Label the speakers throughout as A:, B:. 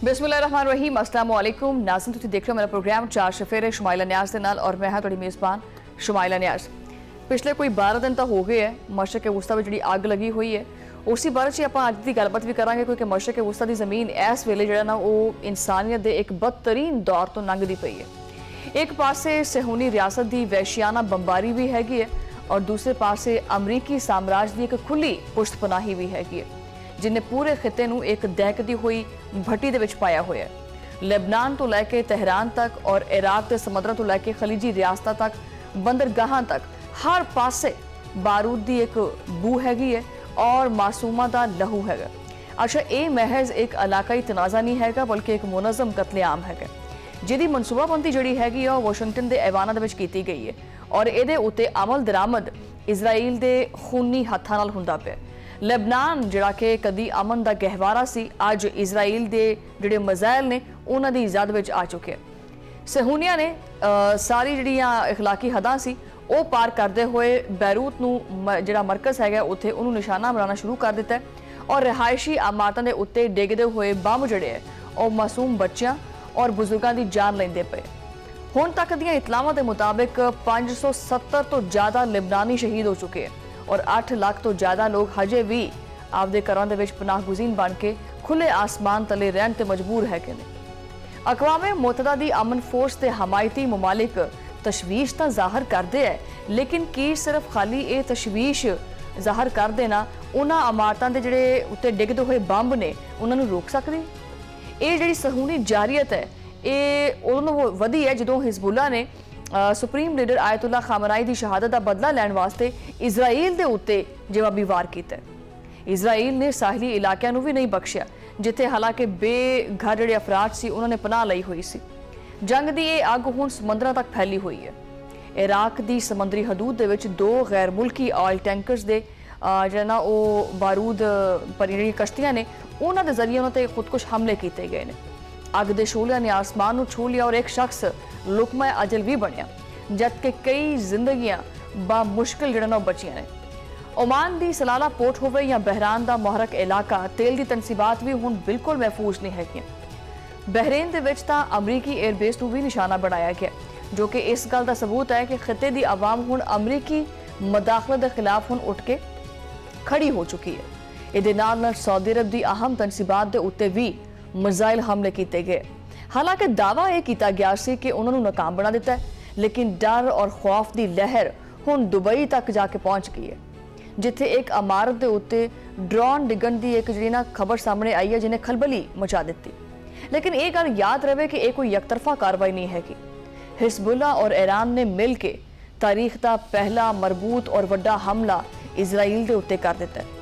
A: बिस्मिल्लाहिर्रहमानिर्रहीम, अस्सलाम वालेकुम नाज़रीन, तुसीं देख रहे हो मेरा प्रोग्राम चार शफेरे शुमाइला न्याज़ दे नाल और मैं हाँ तुहाडी मेज़बान शुमाइला न्याज़। पिछले कोई 12 दिन तो हो गए है मशरक़ वुस्ता में जिहड़ी अग लगी हुई है, उसी बारे च आपां अज दी गलबात भी करांगे क्योंकि मशरक़ वुस्ता दी ज़मीन इस वेले जिहड़ा ना वो इंसानियत दे एक बदतरीन दौर तो लंघदी पई है। एक पासे सहूनी रियासत दी वहशियाना बंबारी भी हैगी है और दूसरे पासे अमरीकी साम्राज की एक खुली पुश्तपनाही भी हैगी है जिन्हें पूरे खिते नूं एक दहकदी हुई भट्टी दे विच पाया होया है। लेबनान तो लैके तेहरान तक और इराक के समुद्रां तो लैके खलीजी रियासतां तक बंदरगाहां तक हर पासे बारूद की एक बू हैगी है और मासूमा का लहू हैगा। अच्छा, ये महज एक इलाकाई तनाज़ा नहीं हैगा बल्कि एक मुनज़म कतलेआम हैगा जिहदी मनसूबाबंदी जिहड़ी हैगी है वाशिंगटन के ऐवानां दे विच कीती गई है और इहदे उत्ते अमल दरामद इजराइल के खूनी हत्थां नाल हुंदा पिया। लेबनान जिहड़ा कि कदी अमन का गहवारा सी, अज इजराइल के जिहड़े मज़ाइल ने उन्हां दी ज़द विच आ चुके हैं। सहूनिया ने सारी जिहड़ियां इखलाकी हदां सी वो पार करते हुए बैरूत नूं जिहड़ा मरकज़ हैगा उत्थे उन्होंने निशाना बनाना शुरू कर दिता है और रिहायशी इमारतां दे उत्ते डिगदे हुए बंब जिहड़े है और मासूम बच्चियां और बुजुर्गों की जान लेंदे पे। हुण तक दीयां इतलावां दे मुताबिक 570 तो ज़्यादा लिबनानी शहीद हो चुके हैं और 8 लाख तो ज़्यादा लोग हजे भी आपदे घरां दे विच पनाह गुज़ीन बन के खुले आसमान तले रहन ते मजबूर है कि नहीं। अक़वामे मुत्तहिदा दी अमन फोर्स ते हमायती ममालिक तशवीश तो जाहिर करते हैं, लेकिन की सिर्फ खाली ये तशवीश जाहिर कर देना उन्हां इमारतां दे जिहड़े उत्ते डिगदे हुए बंब ने उन्हां नूं रोक सकदी? ये जिहड़ी सहूनी जारियत है ये उदों वधी है जदों हिजबुल्ला ने सुप्रीम लीडर आयतुल्ला खामनाई की शहादत का बदला लैण वास्ते इजराइल के उत्ते जवाबी वार किया। इजराइल ने साहली इलाकों नूं भी नहीं बख्शिया जिथे हालांकि बेघर जिहड़े अफराद सी उन्होंने पनाह लई हुई सी। जंग की यह अग हुण समुद्रां तक फैली हुई है। इराक की समुद्री हदूद दे विच 2 गैर मुल्की ऑयल टैंकर्स के जिहड़ा ना वो बारूद पर जिहड़ियां कश्तियां ने उन्हां दे जरिए उन्हां ते खुदकुश हमले किए गए हैं। अग दे शोलिया ने आसमान नूं छू लिया और एक शख्स लुकमा अजल भी बनया जबकि कई जिंदगियां बामुश्किल जिहड़ा ना बचियां ने। ओमान की सलाला पोर्ट होवे या बहरान का मुहरक इलाका तेल की तनसीबात भी हुण बिल्कुल महफूज नहीं है। बहरेन दे विच तां अमरीकी एयरबेस नूं भी निशाना बनाया गया जो कि इस गल का सबूत है कि खिते की आवाम हुण अमरीकी मदाखलत के खिलाफ हुण उठ के खड़ी हो चुकी है। इहदे नाल सऊदी अरब की अहम तनसीबात के उत्ते भी मिसाइल हमले किए गए। हालांकि दावा यह किया गया सी कि उन्होंने नाकाम बना दिता है, लेकिन डर और खौफ की लहर हुण दुबई तक जाके पहुंच गई है जिथे एक इमारत के उत्ते ड्रोन डिगण की एक जिहड़ी ना खबर सामने आई है जिन्हें खलबली मचा दी। लेकिन एक गल याद रहे कि यह कोई यकतरफा कार्रवाई नहीं हैगी। हिजबुल्ला और ईरान ने मिल के तारीख का पहला मरबूत और वड्डा हमला इजराइल के उत्ते कर दिता है।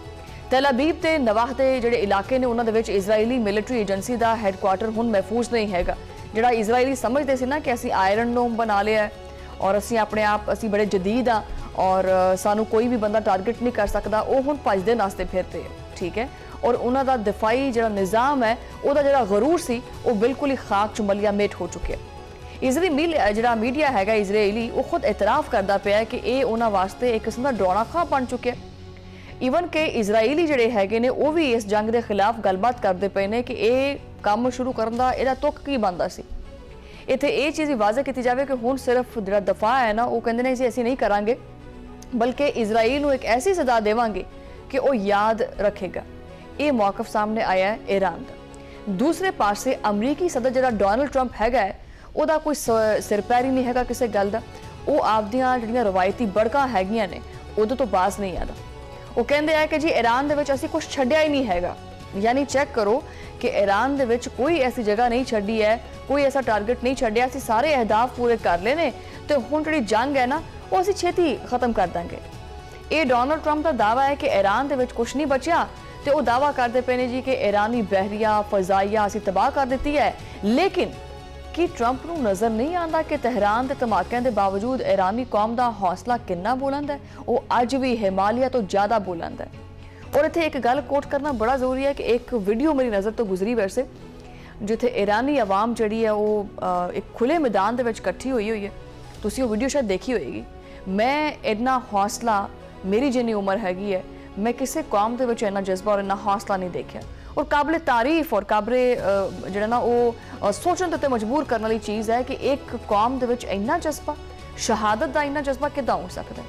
A: तेल अबीब के नवाह के जिहड़े इलाके ने उन्हां दे विच इजराइली मिलिटरी एजेंसी का हैडकुआटर हुण महफूज नहीं हैगा। जिहड़ा इजराइली समझते सी ना कि असीं आयरन डोम बना लिया है और असीं अपने आप असीं बड़े जदीद हाँ और सानू कोई भी बंदा टारगेट नहीं कर सकता, वो हुण भजदे नसदे फिरते है। ठीक है, और उन्हां दा दिफाई जिहड़ा निज़ाम है उहदा जिहड़ा गरूर सी वो बिल्कुल ही खाक च मलिया मेट हो चुके हैं। इजराइली जिहड़ा मीडिया हैगा इजराइली वो खुद एतराफ़ करदा पिया कि ये उन्हां वास्ते एक किस्म दा डरावना ख्वाब बन चुके हैं। ईवन के इजराइली जिहड़े हैगे ने वो भी इस जंग के खिलाफ गलबात करते पे ने कि ये काम शुरू करन दा इहदा तुक की बनदा सी। इत्थे ये चीज़ वाज़ह की जाए कि हुण सिर्फ जिहड़ा दफा है ना वो कहंदे ने असीं नहीं करांगे बल्कि इजराइल को एक ऐसी सजा देवांगे कि वो याद रखेगा। ये मौकफ सामने आया है ईरान का। दूसरे पासे अमरीकी सदर जिहड़ा डोनाल्ड ट्रंप हैगा है उहदा कोई सिर पैर ही नहीं हैगा किसी गल का। वो आपदियां जिहड़ियां रवायती बड़कां हैगियां ने उहदे तो बाज नहीं आता। वो कहते हैं कि जी ईरान दे विच असीं कुछ छड्डिया ही नहीं हैगा, यानी चेक करो कि ईरान दे विच कोई ऐसी जगह नहीं छड्डी है, कोई ऐसा टारगेट नहीं छड्डिया, असीं सारे अहदाफ पूरे कर लेने तो हुण जिहड़ी जंग है ना वो असीं छेती खत्म कर देंगे। ये डोनाल्ड ट्रंप का दावा है कि ईरान दे विच कुछ नहीं बचिया तो वो दावा करते पे ने जी कि ईरानी बहरिया फजाइया असीं तबाह कर दी है। लेकिन कि ट्रंप नूं नज़र नहीं आता कि तेहरान के धमाकों के बावजूद ईरानी कौम का हौसला कितना बुलंद है, वो अज भी हिमालय तो ज़्यादा बुलंद है। और इत्थे एक गल कोट करना बड़ा जरूरी है कि एक वीडियो मेरी नज़र तो गुजरी वैसे जिथे ईरानी आवाम जिहड़ी है वो एक खुले मैदान दे विच इकट्ठी हुई है। तुसीं वो वीडियो शायद देखी होएगी। मैं इतना हौसला मेरी जिन्नी उम्र हैगी है मैं किसी कौम दे विच इन्ना जज्बा और इन्ना हौसला नहीं देखा। और काबिल तारीफ और काबिल जिहड़ा ना वो सोचण ते मजबूर करने वाली चीज़ है कि एक कौम दे विच इन्ना जज्बा, शहादत का इन्ना जज्बा किदां हो सकता है।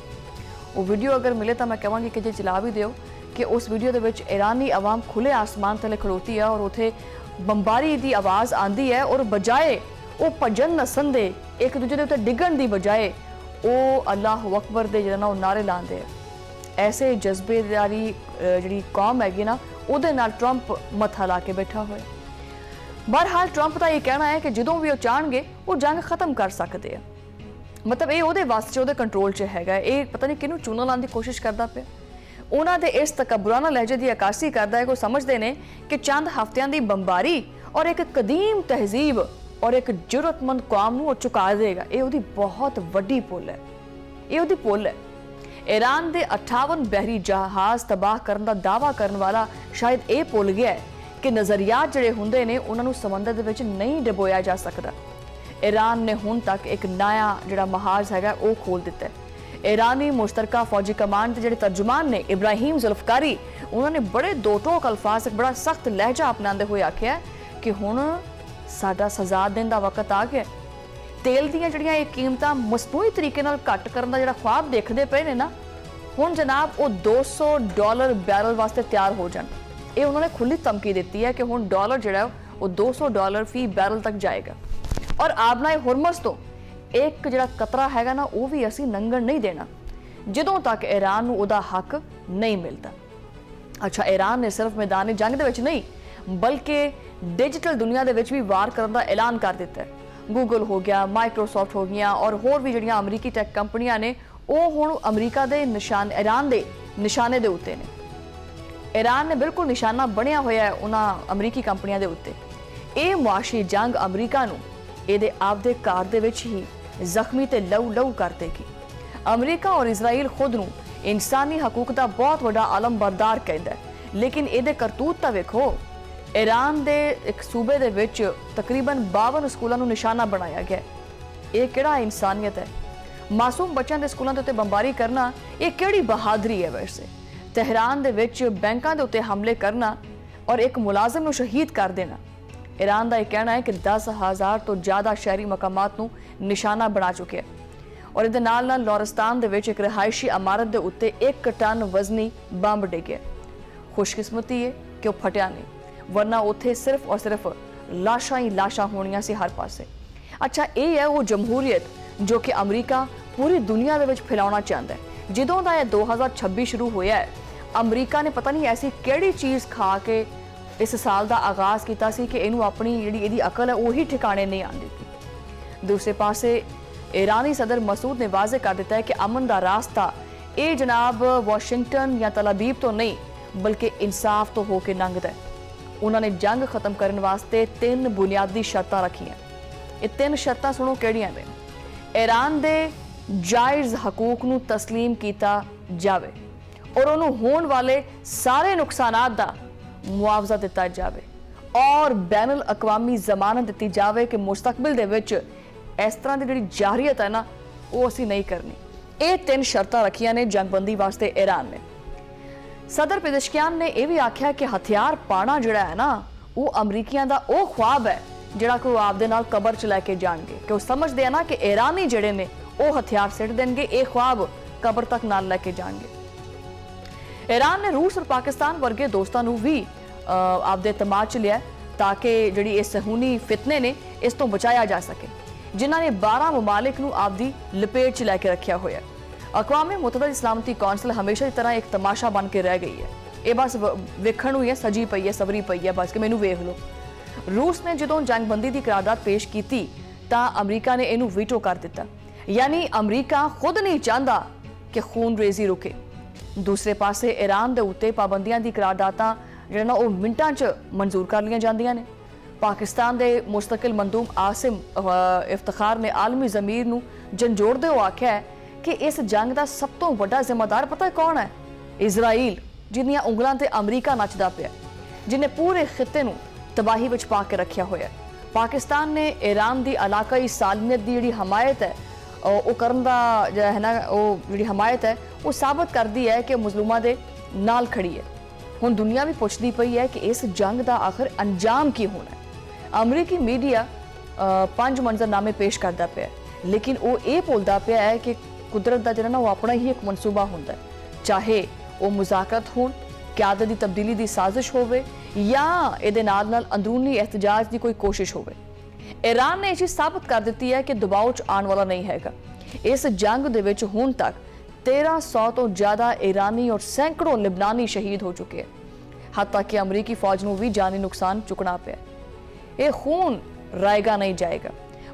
A: वो वीडियो अगर मिले तो मैं कहांगी कि जे चला भी दिओ कि उस वीडियो दे विच ईरानी आवाम खुले आसमान थले खड़ोती है और उत्थे बंबारी की आवाज़ आती है और बजाए वो भजन नसन दे एक दूजे के उत्ते डिगण की बजाए वो अल्लाह अकबर दे जिहड़ा ना नारे लाते हैं। ऐसे जज्बेदारी जी कौम हैगी ना उहदे नाल ट्रंप मत्था ला के बैठा हुआ। बहरहाल ट्रंप का यह कहना है कि जदों भी वो चाहणगे वो जंग खत्म कर सकते हैं। मतलब ये उहदे वास्ते उहदे कंट्रोल च हैगा। ये पता नहीं किहनूं चूना लाने की कोशिश करता पिया। उन्हां दे इस तकबुराना लहजे की अकासी करता है कि समझते हैं कि चंद हफ्तियां की बंबारी और एक कदीम तहजीब और एक जुरतमंद कौम नूं चुका देगा। ये उहदी बहुत वड्डी पुल है। ये उहदी पुल है। ईरान के 58 बहरी जहाज़ तबाह करने का दावा करने वाला शायद ये भुल गया है कि नज़रियात जिहड़े हुंदे ने उन्होंने समंदर दे विच नहीं डबोया जा सकता। ईरान ने हुण तक एक नया जिहड़ा महाज हैगा वो खोल दिता है। ईरानी मुश्तरका फौजी कमांड के जिहड़े तर्जुमान ने इब्राहिम जुल्फकारी उन्होंने बड़े दो टोक अल्फाज बड़ा सख्त लहजा अपनाते हुए आख्या कि हुण साडा सजा देने का वक्त आ गया। तेल दीयां जिहड़ियां ये कीमतां मसनूई तरीके नाल घट करन दा जिहड़ा ख्वाब देखदे पे ने ना हुण जनाब वो $200 बैरल वास्ते तैयार हो जाण। ये उन्होंने खुली धमकी दी है कि हुण डॉलर जिहड़ा वो $200 फी बैरल तक जाएगा और आबनाए हुरमस तो एक जिहड़ा कतरा हैगा ना वो भी असीं लंघण नहीं देना जदों तक ईरान नूं उहदा हक नहीं मिलता। अच्छा, ईरान ने सिर्फ मैदान जंग दे विच नहीं बल्कि डिजिटल दुनिया दे विच भी वार करन दा ऐलान कर दिता है। गूगल हो गया, माइक्रोसॉफ्ट हो गया और होर भी जिहड़ियां अमरीकी टैक कंपनियां ने वो हुण अमरीका दे निशान ईरान दे निशाने दे उत्ते ने। ईरान ने बिल्कुल निशाना बनिया होया है उन्हां अमरीकी कंपनियां दे उत्ते। ये मुआशी जंग अमरीका नूं इहदे आपदे घर दे विच ही जख्मी ते लहू लहू कर देगी। अमरीका और इजराइल खुद नूं इंसानी हकूक का बहुत बड़ा आलम बरदार कहता है, लेकिन इहदे करतूत तां वेखो। ईरान दे एक सूबे दे विच तकरीबन 52 स्कूलों नूं निशाना बनाया गया। ये किहड़ा इंसानियत है? मासूम बच्चों के स्कूलों के उत्ते बंबारी करना ये किहड़ी बहादरी है? वैसे तेहरान दे विच बैंकों के उत्ते हमले करना और एक मुलाजिम नूं शहीद कर देना। ईरान का यह कहना है कि 10,000 तो ज़्यादा शहरी मकामात नूं निशाना बना चुके हैं और इहदे नाल नाल लोरिस्तान दे विच एक रिहायशी इमारत के उत्ते 1 टन वजनी बंब डिगे। खुशकिस्मती है कि वह फटिया नहीं, वरना उत्थे सिर्फ और सिर्फ लाशां ही लाशां होनियां सी हर पासे। अच्छा, ये है वो जमहूरीयत जो कि अमरीका पूरी दुनिया दे विच फैलाउणा चाहता है। जदों दा 2026 शुरू होया है अमरीका ने पता नहीं ऐसी केड़ी चीज़ खा के इस साल का आगाज़ किया सी कि इनू अपनी जिहड़ी इहदी अकल है वही ठिकाने नहीं आती थी। दूसरे पासे ईरानी सदर मसूद ने वाजे कर दिता है कि अमन का रास्ता ये जनाब वाशिंगटन या तलाबीब तो नहीं बल्कि इंसाफ तो होकर लंघदा है। उन्होंने जंग खत्म करने वास्ते 3 बुनियादी शर्तां रखियां। ये 3 शर्तां सुनो किहड़ियां ने। ईरान दे जायज़ हकूक नूं तस्लीम किया जावे और उन्होंने होने वाले सारे नुकसानात दा मुआवजा दिता जावे और बैनुल अकवामी जमानत दी जावे कि मुस्तकबिल दे विच इस तरह की जिहड़ी जारियत है ना वो असीं नहीं करनी। ये 3 शर्तां रखियां ने जंगबंदी वास्ते ईरान ने। सदर पेज़ेशकियान ने यह भी आख्या कि हथियार पाना जिहड़ा है ना वो अमरीकियां दा वो ख्वाब है जिहड़ा कि वो आपदे नाल कबर च लैके जाणगे कि वो समझदे हैं ना कि ईरानी जिहड़े ने वो हथियार सिट देणगे, ये ख्वाब कबर तक नाल लैके जाणगे। ईरान ने रूस और पाकिस्तान वर्गे दोस्तों नूं भी आपदे तमाच च लिया ताकि जिहड़ी ये सहूनी फितने ने इस तो बचाया जा सके जिन्हां ने 12 ममालिक नूं आपदी लपेट च लैके रखिया होया। अक़वाम मुत्तहिदा सलामती कौंसल हमेशा की तरह एक तमाशा बन के रह गई है। ये बस वेखण नूं ही है, सजी पई है, सबरी पई है बस कि मैनू वेख लो। रूस ने जदों जंगबंदी की करारदाद पेश की तां अमरीका ने इनू वीटो कर दिता, यानी अमरीका खुद नहीं चाहता कि खून रेजी रुके। दूसरे पासे ईरान के उत्ते पाबंदियां की करारदादां जिहड़े ना वो मिंटां च मंजूर कर लिया जांदियां ने। पाकिस्तान के मुस्तकिल मंदूम आसिम इफ्तिखार ने आलमी ज़मीर नूं झंझोड़दे हुए आख्या है कि इस जंग का सब तो बड़ा जिम्मेदार पता कौन है? इजराइल, जिन्दियां उंगलां ते अमरीका नचदा पिया, जिन्हें पूरे खिते नूं तबाही विच पा के रखिया होया। पाकिस्तान ने ईरान की इलाकाई सालमियत की जिहड़ी हमायत है वो करन दा है ना वो जिहड़ी हमायत है वो साबित कर दी है कि मजलूमां दे ਨਾਲ ਖੜੀ ਹੈ। ਹੁਣ ਦੁਨੀਆ ਵੀ ਪੁੱਛਦੀ ਪਈ ਹੈ ਕਿ ਇਸ ਜੰਗ ਦਾ ਆਖਰ ਅੰਜਾਮ ਕੀ ਹੋਣਾ ਹੈ। ਅਮਰੀਕੀ ਮੀਡੀਆ ਪੰਜ ਮੰਜ਼ਰਨਾਮੇ ਪੇਸ਼ ਕਰਦਾ ਪਿਆ ਹੈ, ਲੇਕਿਨ ਉਹ ਇਹ ਭੁੱਲਦਾ ਪਿਆ ਹੈ ਕਿ ਕੁਦਰਤ ਦਾ ਜਿਹੜਾ ਨਾ ਉਹ ਆਪਣਾ ਹੀ ਇੱਕ ਮਨਸੂਬਾ ਹੁੰਦਾ ਹੈ, ਚਾਹੇ ਉਹ ਮੁਜ਼ਾਕਰਤ ਹੋਣ, ਕਿਆਦਤ ਦੀ ਤਬਦੀਲੀ ਦੀ ਸਾਜ਼ਿਸ਼ ਹੋਵੇ ਜਾਂ ਇਹਦੇ ਨਾਲ ਅੰਦਰੂਨੀ ਇhtਜਾਜ ਦੀ ਕੋਈ ਕੋਸ਼ਿਸ਼ ਹੋਵੇ। ਈਰਾਨ ਨੇ ਇਹ ਚੀਜ਼ ਸਾਬਤ ਕਰ ਦਿੱਤੀ ਹੈ ਕਿ ਦਬਾਅ 'ਚ ਆਉਣ ਵਾਲਾ ਨਹੀਂ ਹੈਗਾ। ਇਸ ਜੰਗ ਦੇ ਵਿੱਚ ਹੁਣ ਤੱਕ 1300 ਤੋਂ ਜ਼ਿਆਦਾ ਈਰਾਨੀ ਔਰ ਸੈਂਕੜੋਂ ਲਿਬਨਾਨੀ ਸ਼ਹੀਦ ਹੋ ਚੁੱਕੇ ਹਨ। ਹੱਤਾਂ ਕਿ ਅਮਰੀਕੀ ਫੌਜ ਨੂੰ ਵੀ ਜਾਨੀ ਨੁਕਸਾਨ ਚੁੱਕਣਾ ਪਿਆ। ਇਹ ਖੂਨ ਰਾਏਗਾ ਨਹੀਂ ਜਾਏਗਾ।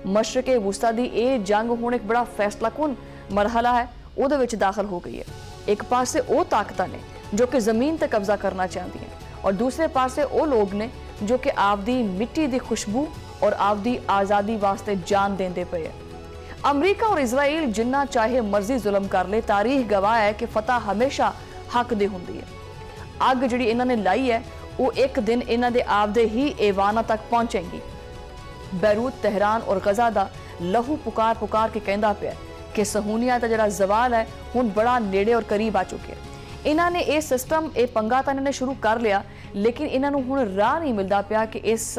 A: ਮਸ਼ਰਕੇ ਵਸਤਾ ਦੀ ਇਹ ਜੰਗ ਹੁਣ ਇੱਕ ਬੜਾ ਫੈਸਲਾਕੁਨ ਮਰਹਲਾ ਹੈ, ਉਹਦੇ ਵਿੱਚ ਦਾਖਲ ਹੋ ਗਈ ਹੈ। ਇੱਕ ਪਾਸੇ ਉਹ ਤਾਕਤਾਂ ਨੇ ਜੋ ਕਿ ਜ਼ਮੀਨ ਤੇ ਕਬਜ਼ਾ ਕਰਨਾ ਚਾਹੁੰਦੀਆਂ ਔਰ ਦੂਸਰੇ ਪਾਸੇ ਉਹ ਲੋਕ ਨੇ ਜੋ ਕਿ ਆਪਦੀ ਮਿੱਟੀ ਦੀ ਖੁਸ਼ਬੂ ਔਰ ਆਪਦੀ ਆਜ਼ਾਦੀ ਵਾਸਤੇ ਜਾਨ ਦੇਂਦੇ ਪਏ। ਅਮਰੀਕਾ ਔਰ ਇਜ਼ਰਾਈਲ ਜਿੰਨਾ ਚਾਹੇ ਮਰਜ਼ੀ ਜ਼ੁਲਮ ਕਰ ਲੇ, ਤਾਰੀਖ ਗਵਾਹ ਹੈ ਕਿ ਫਤਹ ਹਮੇਸ਼ਾ ਹੱਕ ਦੀ ਹੁੰਦੀ ਹੈ। ਅੱਗ ਜਿਹੜੀ ਇਹਨਾਂ ਨੇ ਲਾਈ ਹੈ ਉਹ ਇੱਕ ਦਿਨ ਇਹਨਾਂ ਦੇ ਆਪਦੇ ਹੀ ਏਵਾਨਾਂ ਤੱਕ ਪਹੁੰਚੇਗੀ। ਬੈਰੂਤ, ਤਹਿਰਾਨ ਔਰ ਗਜ਼ਾ ਦਾ ਲਹੂ ਪੁਕਾਰ ਕੇ ਕਹਿੰਦਾ ਪਿਆ ਕਿ ਸਹੂਨੀਅਤ ਦਾ ਜਿਹੜਾ ਜ਼ਵਾਲ ਹੈ ਹੁਣ ਬੜਾ ਨੇੜੇ ਔਰ ਕਰੀਬ ਆ ਚੁੱਕਿਆ। ਇਹਨਾਂ ਨੇ ਇਹ ਸਿਸਟਮ, ਇਹ ਪੰਗਾ ਤਾਂ ਇਹਨਾਂ ਨੇ ਸ਼ੁਰੂ ਕਰ ਲਿਆ, ਲੇਕਿਨ ਇਹਨਾਂ ਨੂੰ ਹੁਣ ਰਾਹ ਨਹੀਂ ਮਿਲਦਾ ਪਿਆ ਕਿ ਇਸ